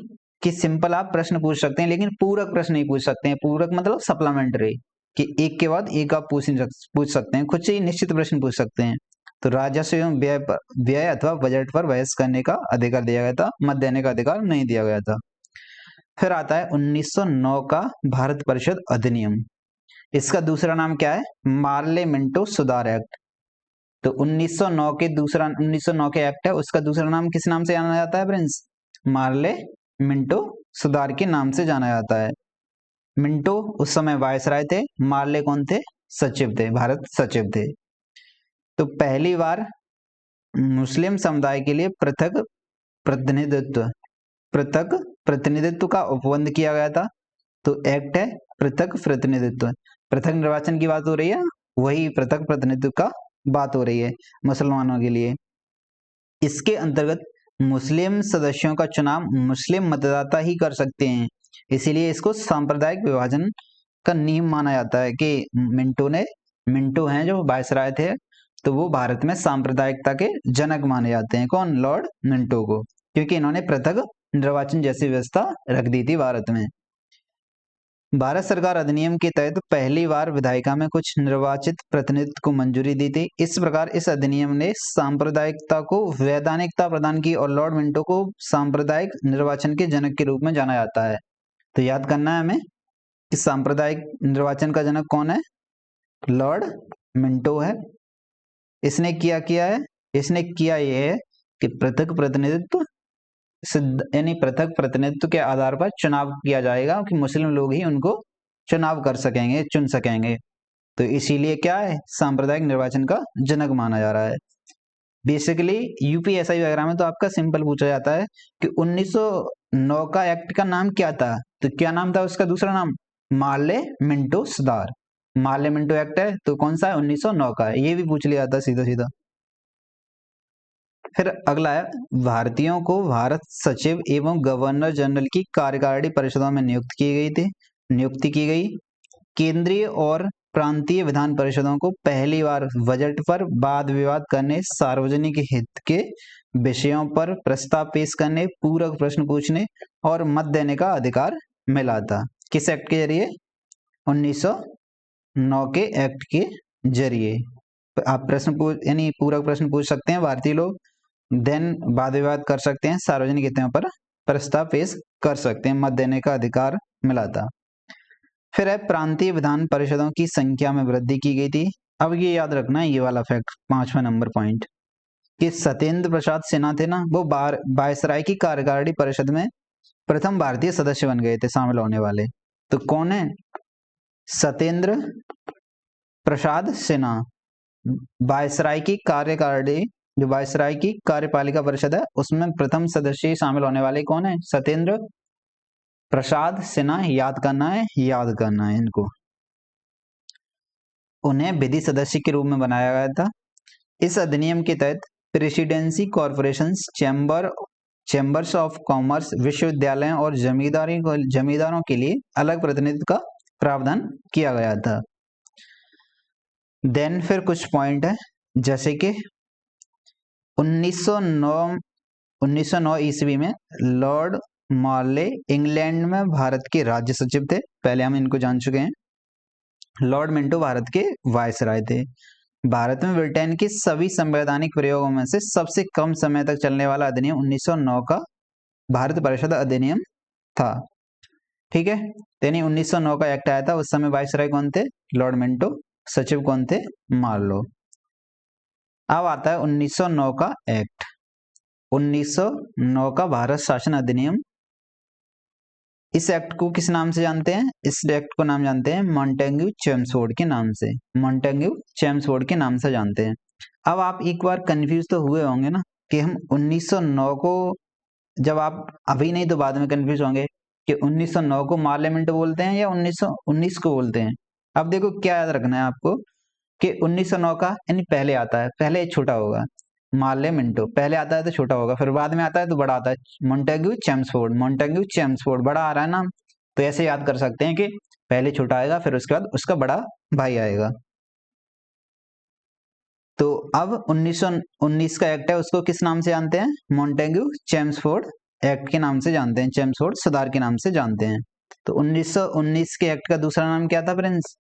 कि सिंपल आप प्रश्न पूछ सकते हैं, लेकिन पूरक प्रश्न नहीं पूछ सकते हैं। पूरक मतलब सप्लीमेंट्री, कि एक के बाद एक आप पूछ सकते हैं, खुद से ही निश्चित प्रश्न पूछ सकते हैं। तो राजस्व एवं व्यय अथवा बजट पर बहस करने का अधिकार दिया गया था, मत देने का अधिकार नहीं दिया गया था। फिर आता है 1909 का भारत परिषद अधिनियम। इसका दूसरा नाम क्या है? मार्ले मिंटो सुधार एक्ट। तो 1909 के एक्ट है, उसका दूसरा नाम किस नाम से जाना जाता है फ्रेंड्स? मार्ले मिंटो सुधार के नाम से जाना जाता है। मिंटो उस समय वायसराय थे, मार्ले कौन थे? सचिव थे, भारत सचिव थे। तो पहली बार मुस्लिम समुदाय के लिए पृथक प्रतिनिधित्व का उपबंध किया गया था। तो एक्ट है पृथक प्रतिनिधित्व। पृथक निर्वाचन की बात हो रही है, वही पृथक प्रतिनिधित्व का बात हो रही है मुसलमानों के लिए। इसके अंतर्गत मुस्लिम सदस्यों का चुनाव मुस्लिम मतदाता ही कर सकते हैं, इसीलिए इसको सांप्रदायिक विभाजन का नियम माना जाता है कि मिंटो हैं जो वायसराय थे, तो वो भारत में सांप्रदायिकता के जनक माने जाते हैं। कौन? लॉर्ड मिंटो को, क्योंकि इन्होंने पृथक निर्वाचन जैसी व्यवस्था रख दी थी भारत में। भारत सरकार अधिनियम के तहत पहली बार विधायिका में कुछ निर्वाचित प्रतिनिधित्व को मंजूरी दी थी। इस प्रकार इस अधिनियम ने सांप्रदायिकता को वैधानिकता प्रदान की और लॉर्ड मिंटो को सांप्रदायिक निर्वाचन के जनक के रूप में जाना जाता है। तो याद करना है हमें कि सांप्रदायिक निर्वाचन का जनक कौन है? लॉर्ड मिंटो है। इसने किया ये है कि पृथक प्रतिनिधित्व यानी पृथक प्रतिनिधित्व के आधार पर चुनाव किया जाएगा कि मुस्लिम लोग ही उनको चुनाव कर सकेंगे, चुन सकेंगे। तो इसीलिए क्या है? सांप्रदायिक निर्वाचन का जनक माना जा रहा है। बेसिकली यूपीएसआई वगैरह में तो आपका सिंपल पूछा जाता है कि 1909 का एक्ट का नाम क्या था? तो क्या नाम था उसका दूसरा नाम? मार्ले मिंटो सुधार। मार्ले मिंटो एक्ट है, तो कौन सा है? 1909 का है। ये भी पूछ लिया जाता सीधा सीधा। फिर अगला है, भारतीयों को भारत सचिव एवं गवर्नर जनरल की कार्यकारिणी परिषदों में नियुक्ति की गई। केंद्रीय और प्रांतीय विधान परिषदों को पहली बार बजट पर वाद विवाद करने, सार्वजनिक हित के विषयों पर प्रस्ताव पेश करने, पूरक प्रश्न पूछने और मत देने का अधिकार मिला था। किस एक्ट के जरिए? 1909 के एक्ट के जरिए। आप यानी पूरक प्रश्न पूछ सकते हैं भारतीय लोग, देन वाद विवाद कर सकते हैं, सार्वजनिक हितों पर प्रस्ताव पेश कर सकते हैं, मत देने का अधिकार मिला था। फिर है प्रांतीय विधान परिषदों की संख्या में वृद्धि की गई थी। अब ये याद रखना है, ये वाला फैक्ट, 5वां नंबर पॉइंट, कि सत्येंद्र प्रसाद सिन्हा थे ना, वो वायसराय की कार्यकारिणी परिषद में प्रथम भारतीय सदस्य बन गए थे शामिल होने वाले। तो कौन है? सत्येंद्र प्रसाद सिन्हा। वायसराय की कार्यकारिणी, जो वायसराय की कार्यपालिका परिषद है, उसमें प्रथम सदस्य शामिल होने वाले कौन है? सत्येंद्र प्रसाद सिन्हा। याद करना है, याद करना है इनको। उन्हें विधि सदस्य के रूप में बनाया गया था। इस अधिनियम के तहत presidency corporations, chambers of commerce, विश्वविद्यालयों और जमींदारों के लिए अलग प्रतिनिधित्व का प्रावधान किया गया था। देन फिर कुछ पॉइंट है, जैसे कि 1909 ईस्वी में लॉर्ड मार्ले इंग्लैंड में भारत के राज्य सचिव थे, पहले हम इनको जान चुके हैं। लॉर्ड मिंटो भारत के वायसराय थे। भारत में ब्रिटेन के सभी संवैधानिक प्रयोगों में से सबसे कम समय तक चलने वाला अधिनियम 1909 का भारत परिषद अधिनियम था। ठीक है, यानी 1909 का एक्ट आया था, उस समय वायसराय कौन थे? Lord Minto. सचिव कौन थे? मार्लो। अब आता है 1909 का एक्ट, 1909 का भारत शासन अधिनियम। इस एक्ट को किस नाम से जानते हैं? इस एक्ट को नाम जानते हैं मॉन्टेग्यू चेम्सफोर्ड के नाम से, मॉन्टेग्यू चेम्सफोर्ड के नाम से जानते हैं। अब आप एक बार कंफ्यूज तो हुए होंगे ना, कि हम 1909 को, जब आप अभी नहीं तो बाद में कंफ्यूज होंगे कि 1909 को मार्ले मिंटो बोलते हैं या 1919 को बोलते हैं। अब देखो क्या याद रखना है आपको, कि 1909 का यानी पहले आता है, पहले छोटा होगा, मार्ले मिंटो पहले आता है तो छोटा होगा, फिर बाद में आता है तो बड़ा आता है, मॉन्टेग्यू चेम्सफोर्ड, मॉन्टेग्यू चेम्सफोर्ड, बड़ा आ रहा है ना, तो ऐसे याद कर सकते हैं कि पहले छोटा आएगा, फिर उसके बाद उसका बड़ा भाई आएगा। तो अब 1919 का एक्ट है, उसको किस नाम से जानते हैं? मॉन्टेग्यू चेम्सफोर्ड एक्ट के नाम से जानते हैं, चेम्सफोर्ड सुधार के नाम से जानते हैं। तो 1919 के एक्ट का दूसरा नाम क्या था प्रिंस?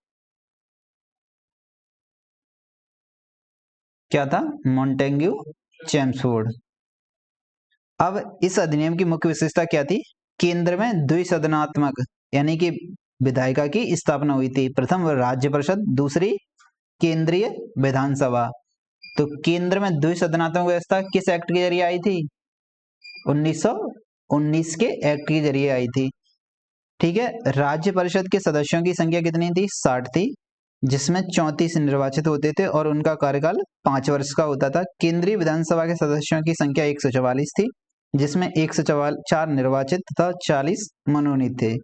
क्या था? Montagu Chelmsford. अब इस अधिनियम की मुख्य विशेषता क्या थी? केंद्र में द्विसदनात्मक, यानी कि विधायिका की स्थापना हुई थी। प्रथम राज्य परिषद, दूसरी केंद्रीय विधानसभा। तो केंद्र में द्विसदनात्मक व्यवस्था किस एक्ट के जरिए आई थी? 1919 के एक्ट के जरिए आई थी। ठीक है, राज्य परिषद के सदस्यों की संख्या कितनी थी? 60 थी, जिसमें 34 निर्वाचित होते थे और उनका कार्यकाल 5 वर्ष का होता था। केंद्रीय विधानसभा के सदस्यों की संख्या 144 थी, जिसमें 104 निर्वाचित तथा 40 मनोनीत थे।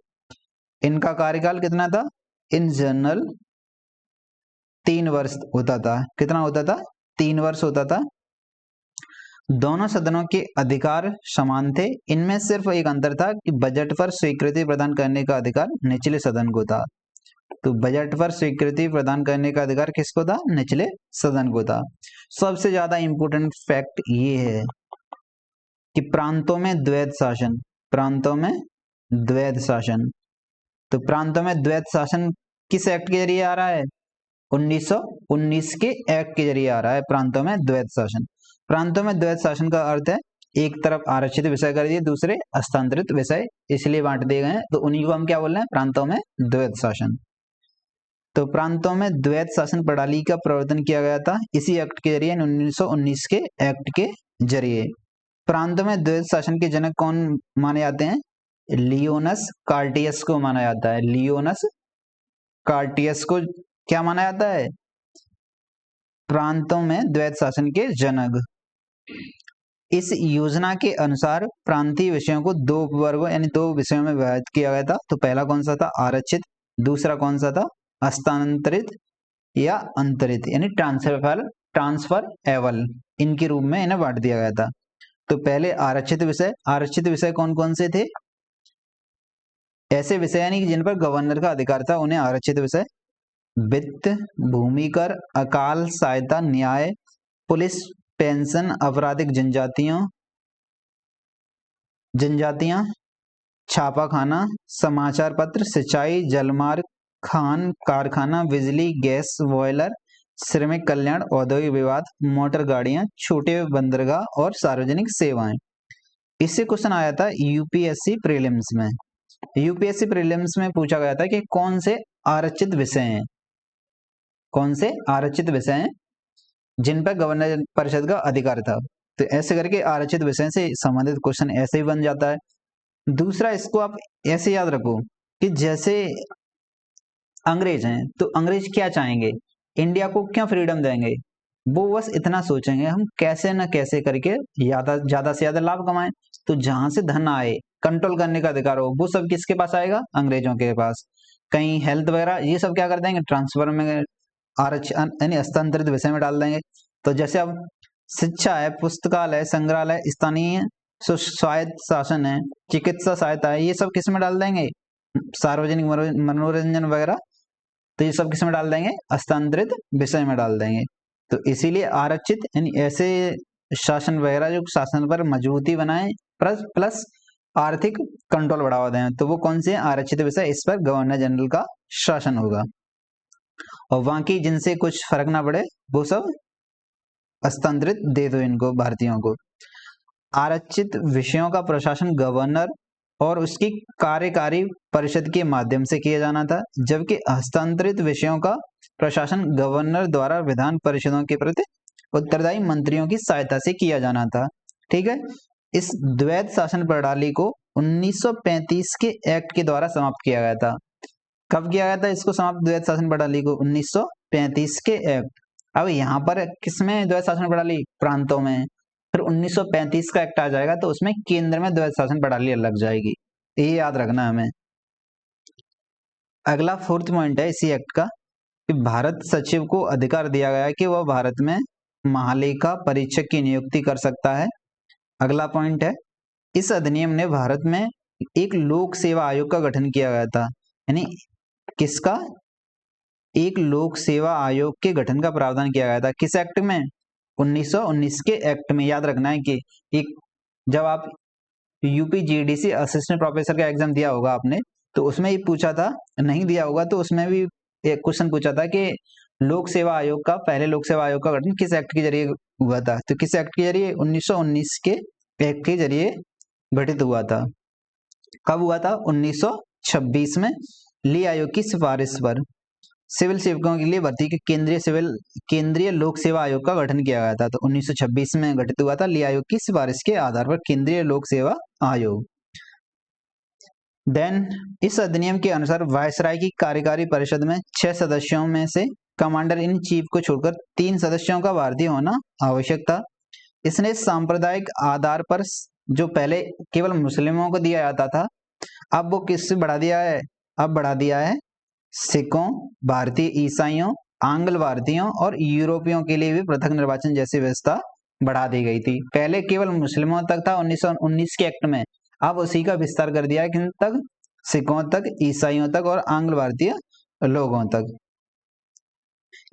इनका कार्यकाल कितना था? इन जनरल 3 वर्ष होता था। कितना होता था? 3 वर्ष होता था। दोनों सदनों के अधिकार समान थे, इनमें सिर्फ एक अंतर था कि बजट पर स्वीकृति प्रदान करने का अधिकार निचले सदन को था। तो बजट पर स्वीकृति प्रदान करने का अधिकार किसको था? निचले सदन को था। सबसे ज्यादा इंपॉर्टेंट फैक्ट ये है कि प्रांतों में द्वैध शासन, प्रांतों में द्वैध शासन। तो प्रांतों में द्वैध शासन किस एक्ट के जरिए आ रहा है? 1919 के एक्ट के जरिए आ रहा है प्रांतों में द्वैध शासन। प्रांतों में द्वैध शासन का अर्थ है एक तरफ आरक्षित विषय कर दिए, दूसरे हस्तांतरित विषय इसलिए बांट दिए गए हैं, तो उन्हीं को हम क्या बोल रहे हैं? प्रांतों में द्वैध शासन। तो प्रांतों में द्वैध शासन प्रणाली का प्रवर्तन किया गया था इसी एक्ट के जरिए, 1919 के एक्ट के जरिए। प्रांतों में द्वैध शासन के जनक कौन माने जाते हैं? लियोनस कार्टियस को माना जाता है। लियोनस कार्टियस को क्या माना जाता है? प्रांतों में द्वैध शासन के जनक। इस योजना के अनुसार प्रांतीय विषयों को 2 वर्गों यानी 2 विषयों में विभाजित किया गया था। तो पहला कौन सा था? आरक्षित। दूसरा कौन सा था? हस्तांतरित या अंतरित, यानी ट्रांसफर एबल, इनके रूप में इन्हें बांट दिया गया था। तो पहले आरक्षित विषय। आरक्षित विषय कौन कौन से थे? ऐसे विषय यानी कि जिन पर गवर्नर का अधिकार था, उन्हें आरक्षित विषय। वित्त, भूमि कर, अकाल सहायता, न्याय, पुलिस, पेंशन, आपराधिक जनजातियां, छापाखाना, समाचार पत्र, सिंचाई, जलमार्ग, खान कारखाना, बिजली, गैस बॉयलर, श्रमिक कल्याण, औद्योगिक विवाद, मोटर गाड़ियां, छोटे बंदरगाह और सार्वजनिक सेवाएं। इससे क्वेश्चन आया था यूपीएससी प्रीलिम्स में। यूपीएससी प्रीलिम्स में पूछा गया था कि कौन से आरक्षित विषय हैं। कौन से आरक्षित विषय हैं जिन पर गवर्नर परिषद का अधिकार था। तो ऐसे करके आरक्षित विषय से संबंधित क्वेश्चन ऐसे ही बन जाता है। दूसरा, इसको आप ऐसे याद रखो कि जैसे अंग्रेज हैं तो अंग्रेज क्या चाहेंगे, इंडिया को क्यों फ्रीडम देंगे, वो बस इतना सोचेंगे हम कैसे न कैसे करके ज्यादा से ज्यादा लाभ कमाएं। तो जहां से धन आए, कंट्रोल करने का अधिकार हो, वो सब किसके पास आएगा, अंग्रेजों के पास। कहीं हेल्थ वगैरह ये सब क्या कर देंगे, ट्रांसफर में आरक्षण यानी हस्तांतरित विषय में डाल देंगे। तो जैसे अब शिक्षा है, पुस्तकालय, संग्रहालय, स्थानीय स्वायत्त शासन है, चिकित्सा सहायता है, ये सब किस में डाल देंगे, सार्वजनिक मनोरंजन वगैरह, तो ये सब किस में डाल देंगे, हस्तांतरित विषय में डाल देंगे। तो इसीलिए आरक्षित यानी ऐसे शासन वगैरह जो शासन पर मजबूती बनाए प्लस आर्थिक कंट्रोल बढ़ावा दें, तो वो कौन से आरक्षित विषय, इस पर गवर्नर जनरल का शासन होगा। और बाकी जिनसे कुछ फर्क ना पड़े वो सब हस्तांतरित दे दो इनको, भारतीयों को। आरक्षित विषयों का प्रशासन गवर्नर और उसकी कार्यकारी परिषद के माध्यम से किया जाना था, जबकि हस्तांतरित विषयों का प्रशासन गवर्नर द्वारा विधान परिषदों के प्रति उत्तरदायी मंत्रियों की सहायता से किया जाना था। ठीक है। इस द्वैत शासन प्रणाली को 1935 के एक्ट के द्वारा समाप्त किया गया था। कब किया गया था इसको समाप्त, द्वैत शासन प्रणाली को, 1935 के एक्ट। अब यहाँ पर किसमें द्वैत शासन प्रणाली, प्रांतों में। फिर 1935 का एक्ट आ जाएगा तो उसमें केंद्र में द्वैत शासन प्रणाली लग जाएगी, ये याद रखना हमें। अगला फोर्थ पॉइंट है इसी एक्ट का कि भारत सचिव को अधिकार दिया गया है कि वह भारत में महालेखा परीक्षक की नियुक्ति कर सकता है। अगला पॉइंट है, इस अधिनियम ने भारत में एक लोक सेवा आयोग का गठन किया गया था। यानी किसका, एक लोक सेवा आयोग के गठन का प्रावधान किया गया था। किस एक्ट में, 1919 के एक्ट में। याद रखना है कि एक, जब आप यूपीजीडीसी असिस्टेंट प्रोफेसर का एग्जाम दिया होगा आपने, तो उसमें ये पूछा था, नहीं दिया होगा तो उसमें भी एक क्वेश्चन पूछा था कि लोक सेवा आयोग का, पहले लोक सेवा आयोग का गठन किस एक्ट के जरिए हुआ था। तो किस एक्ट के जरिए, 1919 के एक्ट के जरिए गठित हुआ था। कब हुआ था, 1926 में, ली आयोग की सिफारिश पर सिविल सेवकों के लिए भर्ती के केंद्रीय लोक सेवा आयोग का गठन किया गया था। तो 1926 में गठित हुआ था ली आयोग की सिफारिश के आधार पर केंद्रीय लोक सेवा आयोग। देन इस अधिनियम के अनुसार वायसराय की कार्यकारी परिषद में 6 सदस्यों में से कमांडर इन चीफ को छोड़कर 3 सदस्यों का भारतीय होना आवश्यक था। इसने सांप्रदायिक आधार पर जो पहले केवल मुस्लिमों को दिया जाता था, अब वो किससे बढ़ा दिया है, अब बढ़ा दिया है सिखों, भारतीय ईसाइयों, आंग्ल भारतीयों और यूरोपियों के लिए भी पृथक निर्वाचन जैसी व्यवस्था बढ़ा दी गई थी। पहले केवल मुस्लिमों तक था 1919 के एक्ट में, अब उसी का विस्तार कर दिया है किन तक, सिखों तक, ईसाइयों तक और आंग्ल भारतीय लोगों तक।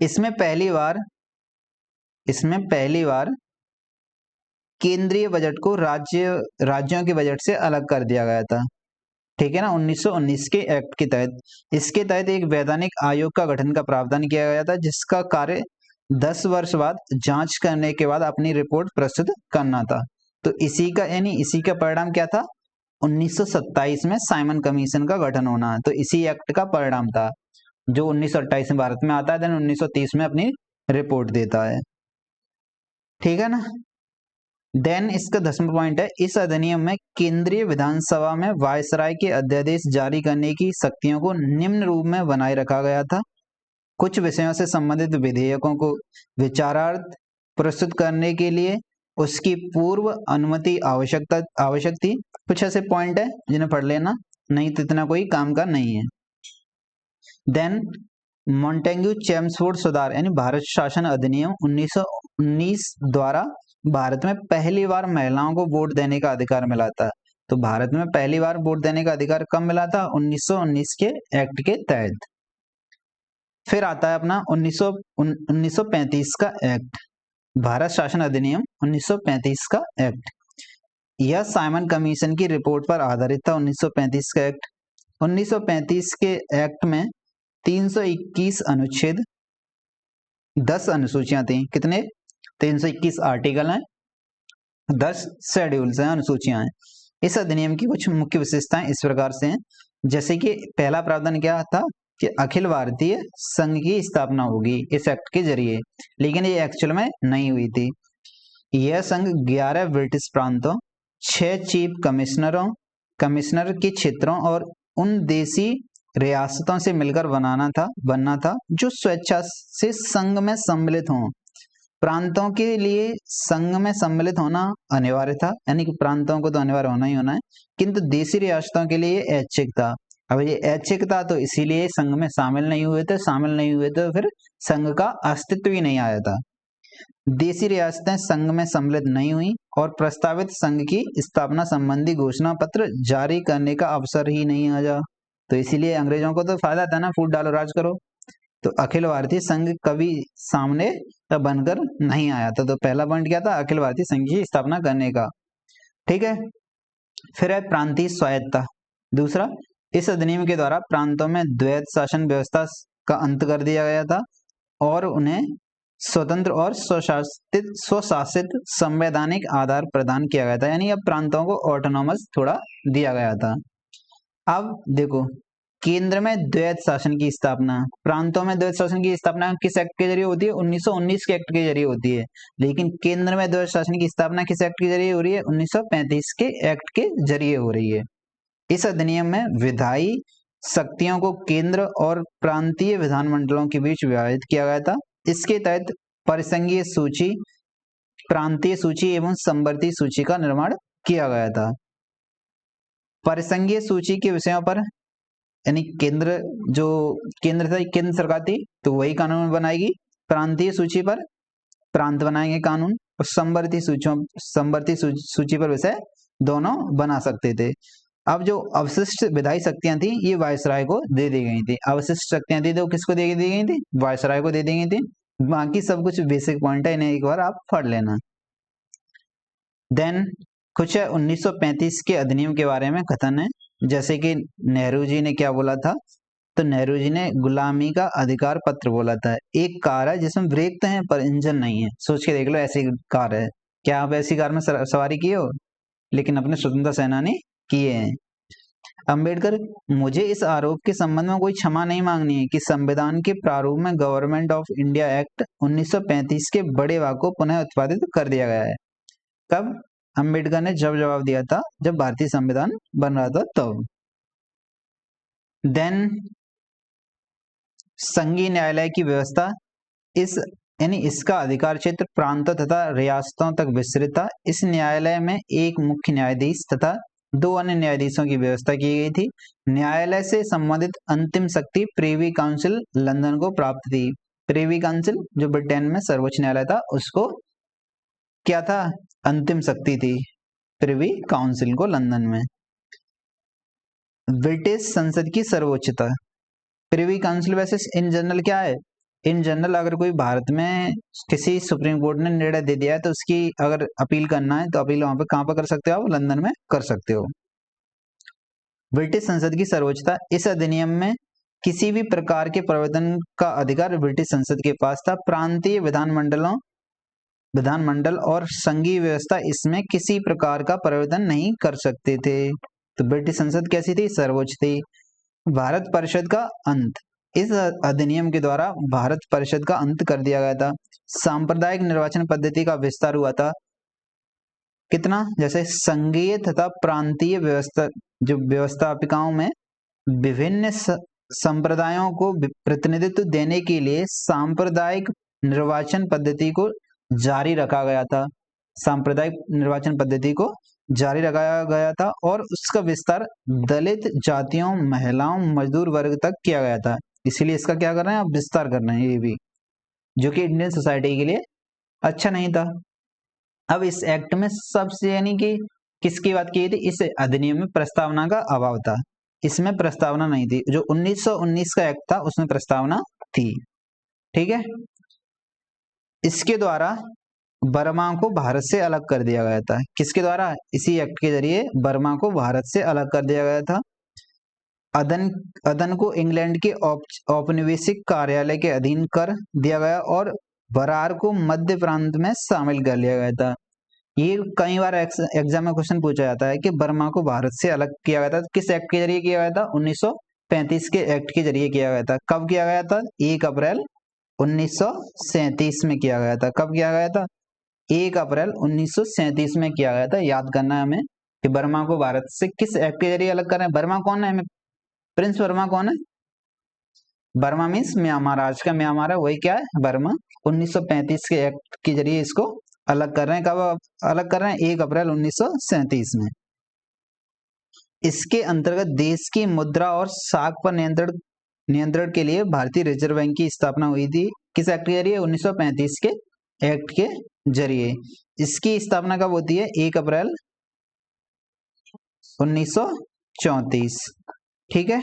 इसमें पहली बार केंद्रीय बजट को राज्यों के बजट से अलग कर दिया गया था। ठीक है ना, 1919 के एक्ट के तहत। इसके तहत एक वैधानिक आयोग का गठन का प्रावधान किया गया था, जिसका कार्य 10 वर्ष बाद जांच करने के बाद अपनी रिपोर्ट प्रस्तुत करना था। तो इसी का परिणाम क्या था, 1927 में साइमन कमीशन का गठन होना। तो इसी एक्ट का परिणाम था, जो 1928 में भारत में आता है, देन 1930 में अपनी रिपोर्ट देता है। ठीक है ना। देन इसका 10वां पॉइंट है, इस अधिनियम में केंद्रीय विधानसभा में वायसराय के अध्यादेश जारी करने की शक्तियों को निम्न रूप में बनाए रखा गया था। कुछ विषयों से संबंधित विधेयकों को विचारार्थ प्रस्तुत करने के लिए उसकी पूर्व अनुमति आवश्यक थी। कुछ ऐसे पॉइंट है जिन्हें पढ़ लेना, नहीं तो इतना कोई काम का नहीं है। देन मॉन्टेग्यू चेम्सफोर्ड सुधार यानी भारत शासन अधिनियम 1919 द्वारा भारत में पहली बार महिलाओं को वोट देने का अधिकार मिला था। तो भारत में पहली बार वोट देने का अधिकार कब मिला था, 1919 के एक्ट के तहत। फिर आता है अपना 1935 का एक्ट, भारत शासन अधिनियम 1935 का एक्ट। यह साइमन कमीशन की रिपोर्ट पर आधारित था। 1935 का एक्ट, 1935 के एक्ट में 321 अनुच्छेद, 10 अनुसूचियां थी। कितने, 321 आर्टिकल हैं, 10 शेड्यूल्स हैं, अनुसूचियां हैं। इस अधिनियम की कुछ मुख्य विशेषताएं इस प्रकार से हैं, जैसे कि पहला प्रावधान क्या था कि अखिल भारतीय संघ की स्थापना होगी इस एक्ट के जरिए, लेकिन ये एक्चुअल में नहीं हुई थी। यह संघ 11 ब्रिटिश प्रांतों, 6 चीफ कमिश्नर के क्षेत्रों और उन देसी रियासतों से मिलकर बनना था जो स्वेच्छा से संघ में सम्मिलित हों। प्रांतों के लिए संघ में सम्मिलित होना अनिवार्य था, यानी कि प्रांतों को तो अनिवार्य होना ही होना है, किंतु देशी रियासतों के लिए ऐच्छिक था। अब ये ऐच्छिक था तो इसीलिए संघ में शामिल नहीं हुए थे, तो फिर संघ का अस्तित्व ही नहीं आया था। देशी रियासतें संघ में सम्मिलित नहीं हुई और प्रस्तावित संघ की स्थापना संबंधी घोषणा पत्र जारी करने का अवसर ही नहीं आया। तो इसीलिए अंग्रेजों को तो फायदा था ना, फूट डालो राज करो। तो अखिल भारतीय संघ कभी सामने बनकर नहीं आया था। तो पहला पॉइंट क्या था, अखिल भारतीय संघ की स्थापना करने का। ठीक है, फिर है प्रांतीय स्वायत्तता। दूसरा, इस अधिनियम के द्वारा प्रांतों में द्वैत शासन व्यवस्था का अंत कर दिया गया था और उन्हें स्वतंत्र और स्वशासित संवैधानिक आधार प्रदान किया गया था, यानी अब प्रांतों को ऑटोनॉमस थोड़ा दिया गया था। अब देखो, केंद्र में द्वैत शासन की स्थापना, प्रांतों में द्वैत शासन की स्थापना किस एक्ट के जरिए होती है? 1919 के एक्ट के जरिए होती है। लेकिन केंद्र में द्वैत शासन की स्थापना किस एक्ट के जरिए हो रही है? 1935 के एक्ट के जरिए हो रही है। इस अधिनियम में विधायी शक्तियों को केंद्र और प्रांतीय विधानमंडलों के बीच विभाजित किया गया था। इसके तहत परिसंघीय सूची, प्रांतीय सूची एवं संवर्ती सूची का निर्माण किया गया था। परिसंघीय सूची के विषयों पर, यानी केंद्र सरकार थी तो वही कानून बनाएगी। प्रांतीय सूची पर प्रांत बनाएंगे कानून, और संवर्ती सूची पर विषय दोनों बना सकते थे। अब जो अवशिष्ट विधायी शक्तियां थी ये वायसराय को दे दी गई थी। अवशिष्ट शक्तियां थी तो किसको दे दी गई थी? वायसराय को दे दी गई थी। बाकी सब कुछ बेसिक पॉइंट है, इन्हें एक बार आप पढ़ लेना। देन कुछ 1935 के अधिनियम के बारे में कथन है, जैसे कि नेहरू जी ने क्या बोला था? तो नेहरू जी ने गुलामी का अधिकार पत्र बोला था। एक कार है जिसमें ब्रेक तो है पर इंजन नहीं है, सोच के देख लो, ऐसी कार है। क्या आप ऐसी कार में सवारी किए हो? लेकिन अपने स्वतंत्रता सेनानी किए हैं। अंबेडकर, मुझे इस आरोप के संबंध में कोई क्षमा नहीं मांगनी है कि संविधान के प्रारूप में गवर्नमेंट ऑफ इंडिया एक्ट 1935 के बड़े भाग को पुनः उत्पादित कर दिया गया है। कब? अंबेडकर ने जब जवाब दिया था जब भारतीय संविधान बन रहा था तब। देन संघीय न्यायालय की व्यवस्था, इसका अधिकार क्षेत्र प्रांतों तथा रियासतों तक विस्तृत था। इस न्यायालय में एक मुख्य न्यायाधीश तथा 2 अन्य न्यायाधीशों की व्यवस्था की गई थी। न्यायालय से संबंधित अंतिम शक्ति प्रिवी काउंसिल लंदन को प्राप्त थी। प्रिवी काउंसिल जो ब्रिटेन में सर्वोच्च न्यायालय था, उसको क्या था? अंतिम शक्ति थी प्रिवी काउंसिल को लंदन में। ब्रिटिश संसद की सर्वोच्चता, प्रिवी काउंसिल वैसे इन जनरल क्या है? इन जनरल अगर कोई भारत में किसी सुप्रीम कोर्ट ने निर्णय दे दिया है तो उसकी अगर अपील करना है तो अपील वहां पे कहां पर कर सकते हो? आप लंदन में कर सकते हो। ब्रिटिश संसद की सर्वोच्चता, इस अधिनियम में किसी भी प्रकार के परिवर्तन का अधिकार ब्रिटिश संसद के पास था। प्रांतीय विधानमंडल और संघीय व्यवस्था इसमें किसी प्रकार का परिवर्तन नहीं कर सकते थे। तो ब्रिटिश संसद कैसी थी? सर्वोच्च थी। भारत परिषद का अंत, इस अधिनियम के द्वारा भारत परिषद का अंत कर दिया गया था। सांप्रदायिक निर्वाचन पद्धति का विस्तार हुआ था। कितना? जैसे संघीय तथा प्रांतीय व्यवस्थापिकाओं में विभिन्न संप्रदायों को प्रतिनिधित्व देने के लिए सांप्रदायिक निर्वाचन पद्धति को जारी रखा गया था। सांप्रदायिक निर्वाचन पद्धति को जारी रखा गया था और उसका विस्तार दलित जातियों, महिलाओं, मजदूर वर्ग तक किया गया था। इसीलिए इसका क्या कर रहे हैं? आप विस्तार कर रहे हैं, ये भी, जो कि इंडियन सोसाइटी के लिए अच्छा नहीं था। अब इस एक्ट में सबसे, यानी कि किसकी बात की थी? इस अधिनियम में प्रस्तावना का अभाव था। इसमें प्रस्तावना नहीं थी। जो 1919 का एक्ट था उसमें प्रस्तावना थी। ठीक है, इसके द्वारा बर्मा को भारत से अलग कर दिया गया था। किसके द्वारा? इसी एक्ट के जरिए बर्मा को भारत से अलग कर दिया गया था। अदन को इंग्लैंड के औपनिवेशिक कार्यालय के अधीन कर दिया गया और बरार को मध्य प्रांत में शामिल कर लिया गया था। ये कई बार एग्जाम में क्वेश्चन पूछा जाता है कि बर्मा को भारत से अलग किया गया था, किस एक्ट के जरिए किया गया था? 1935 के एक्ट के जरिए किया गया था। कब किया गया था? 1 अप्रैल 1937 में किया गया था। कब किया गया था? 1 अप्रैल 1937 में किया गया था। याद करना है हमें कि बर्मा को भारत से किस एक्ट के जरिए अलग कर रहे हैं। बर्मा कौन है? हमें प्रिंस बर्मा कौन है? बर्मा मीन्स म्यांमार, आज का म्यांमार है, वही क्या है? बर्मा। 1935 के एक्ट के जरिए इसको अलग कर रहे हैं। कब अलग कर रहे हैं? 1 अप्रैल 1937 में। इसके अंतर्गत देश की मुद्रा और साख पर नियंत्रण के लिए भारतीय रिजर्व बैंक की स्थापना हुई थी। किस एक्ट के जरिए? 1935 के एक्ट के जरिए। इसकी स्थापना कब होती है? 1 अप्रैल 1934। ठीक है,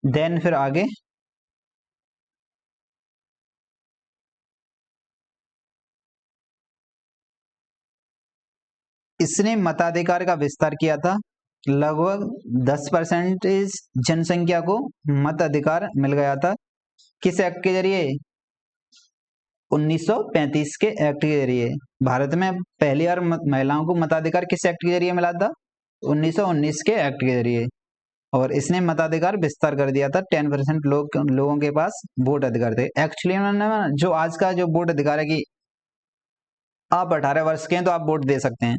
देन फिर आगे इसने मताधिकार का विस्तार किया था। लगभग 10% जनसंख्या को मत अधिकार मिल गया था। किस एक्ट के जरिए? 1935 के एक्ट के जरिए। भारत में पहली बार महिलाओं को मताधिकार किस एक्ट के जरिए मिला था? 1919 के एक्ट के जरिए। और इसने मताधिकार विस्तार कर दिया था। 10% लोगों के पास वोट अधिकार थे। एक्चुअली उन्होंने जो आज का जो वोट अधिकार है कि आप 18 वर्ष के हैं तो आप वोट दे सकते हैं,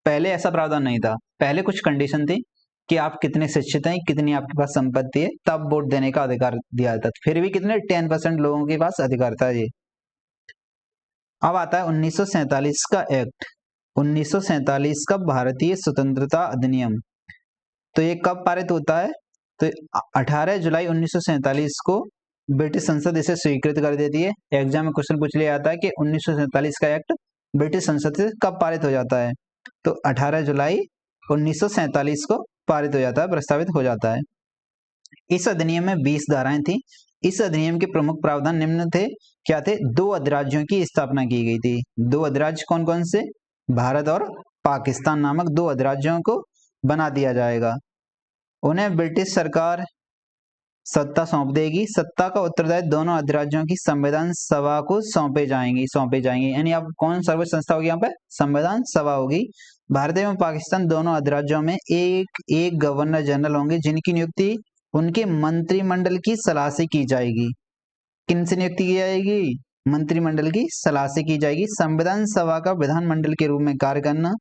पहले ऐसा प्रावधान नहीं था। पहले कुछ कंडीशन थी कि आप कितने शिक्षित हैं, कितनी आपके पास संपत्ति है, तब वोट देने का अधिकार दिया जाता। फिर भी कितने 10% लोगों के पास अधिकार था ये। अब आता है 1947 का एक्ट। 1947 का भारतीय स्वतंत्रता अधिनियम। तो ये कब पारित होता है? तो 18 जुलाई 1947 को ब्रिटिश संसद इसे स्वीकृत कर देती है। एग्जाम में क्वेश्चन पूछ लिया जाता है कि 1947 का एक्ट ब्रिटिश संसद से कब पारित हो जाता है? तो 18 जुलाई 1947 को पारित हो जाता है, प्रस्तावित हो जाता है। इस अधिनियम में 20 धाराएं थी। इस अधिनियम के प्रमुख प्रावधान निम्न थे। क्या थे? 2 अधिराज्यों की स्थापना की गई थी। 2 अधिराज्य कौन कौन से? भारत और पाकिस्तान नामक 2 अधिराज्यों को बना दिया जाएगा। उन्हें ब्रिटिश सरकार सत्ता सौंप देगी। सत्ता का उत्तरदायित्व दोनों अधिराज्यों की संविधान सभा को सौंपे जाएंगी। यानी अब कौन सर्वोच्च संस्था होगी? यहाँ पे संविधान सभा होगी। भारत एवं पाकिस्तान दोनों अधिराज्यों में एक गवर्नर जनरल होंगे, जिनकी नियुक्ति उनके मंत्रिमंडल की सलाह से की जाएगी। किनसे नियुक्ति की जाएगी? मंत्रिमंडल की सलाह से की जाएगी। संविधान सभा का विधानमंडल के रूप में कार्य करना।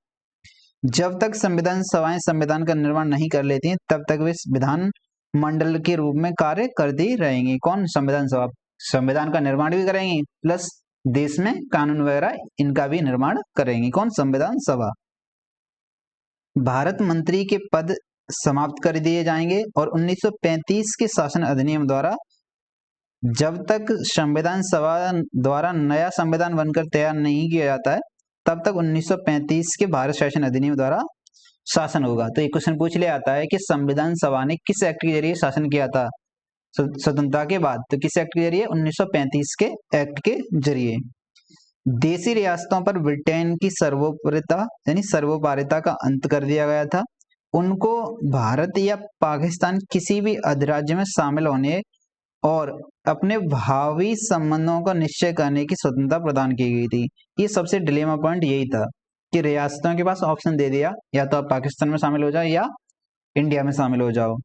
जब तक संविधान सभाएं संविधान का निर्माण नहीं कर लेती हैं, तब तक वे विधान मंडल के रूप में कार्य करती रहेंगी। कौन? संविधान सभा। संविधान का निर्माण भी करेंगी, प्लस देश में कानून वगैरह इनका भी निर्माण करेंगी। कौन? संविधान सभा। भारत मंत्री के पद समाप्त कर दिए जाएंगे। और 1935 के शासन अधिनियम द्वारा जब तक संविधान सभा द्वारा नया संविधान बनकर तैयार नहीं किया जाता है, तब तक 1935 के भारत शासन अधिनियम द्वारा शासन होगा। तो एक क्वेश्चन पूछ लिया जाता है कि संविधान सभा ने किस एक्ट के जरिए शासन किया था स्वतंत्रता के बाद? तो किस एक्ट के जरिए? 1935 के एक्ट के जरिए। देशी रियासतों पर ब्रिटेन की सर्वोपरिता यानी सर्वोपारिता का अंत कर दिया गया था। उनको भारत या पाकिस्तान किसी भी अधिराज्य में शामिल होने और अपने भावी संबंधों का निश्चय करने की स्वतंत्रता प्रदान की गई थी। ये सबसे डिलेमा पॉइंट यही था कि रियासतों के पास ऑप्शन दे दिया, या तो आप पाकिस्तान में शामिल हो जाओ या इंडिया में शामिल हो जाओ।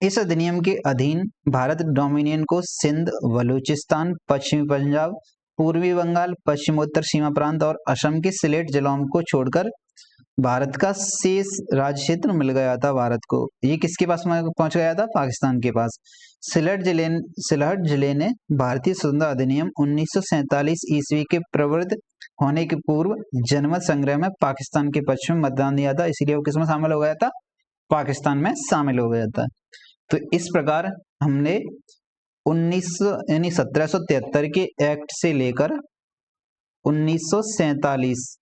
इस अधिनियम के अधीन भारत डोमिनियन को सिंध, बलूचिस्तान, पश्चिमी पंजाब, पूर्वी बंगाल, पश्चिमोत्तर सीमा प्रांत और असम के सिलेट जिलों को छोड़कर भारत का शेष राज्य क्षेत्र मिल गया था भारत को। ये किसके पास पहुंच गया था? पाकिस्तान के पास। सिलहट जिले ने भारतीय स्वतंत्रता अधिनियम 1947 ईस्वी के प्रवृत्त होने के पूर्व जनमत संग्रह में पाकिस्तान के पक्ष में मतदान दिया था, इसीलिए वो किसमें शामिल हो गया था? पाकिस्तान में शामिल हो गया था। तो इस प्रकार हमने 1773 के एक्ट से लेकर 1947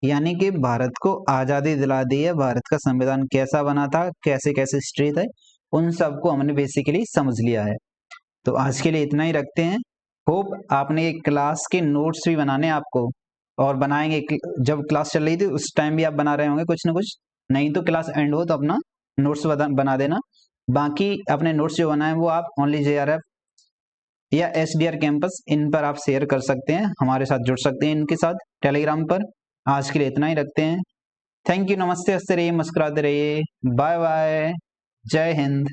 यानी कि भारत को आजादी दिला दी है। भारत का संविधान कैसा बना था, कैसे कैसे हिस्ट्री है, उन सबको हमने बेसिकली समझ लिया है। तो आज के लिए इतना ही रखते हैं। होप आपने क्लास के नोट्स भी बनाने आपको और बनाएंगे। जब क्लास चल रही थी उस टाइम भी आप बना रहे होंगे कुछ ना कुछ, नहीं तो क्लास एंड हो तो अपना नोट्स बना देना। बाकी अपने नोट्स जो बनाए वो आप ओनली JRF या SDR कैंपस इन पर आप शेयर कर सकते हैं, हमारे साथ जुड़ सकते हैं इनके साथ टेलीग्राम पर। आज के लिए इतना ही रखते हैं। थैंक यू, नमस्ते, हंसते रहिए, मुस्कुराते रहिए, बाय बाय। जय हिंद।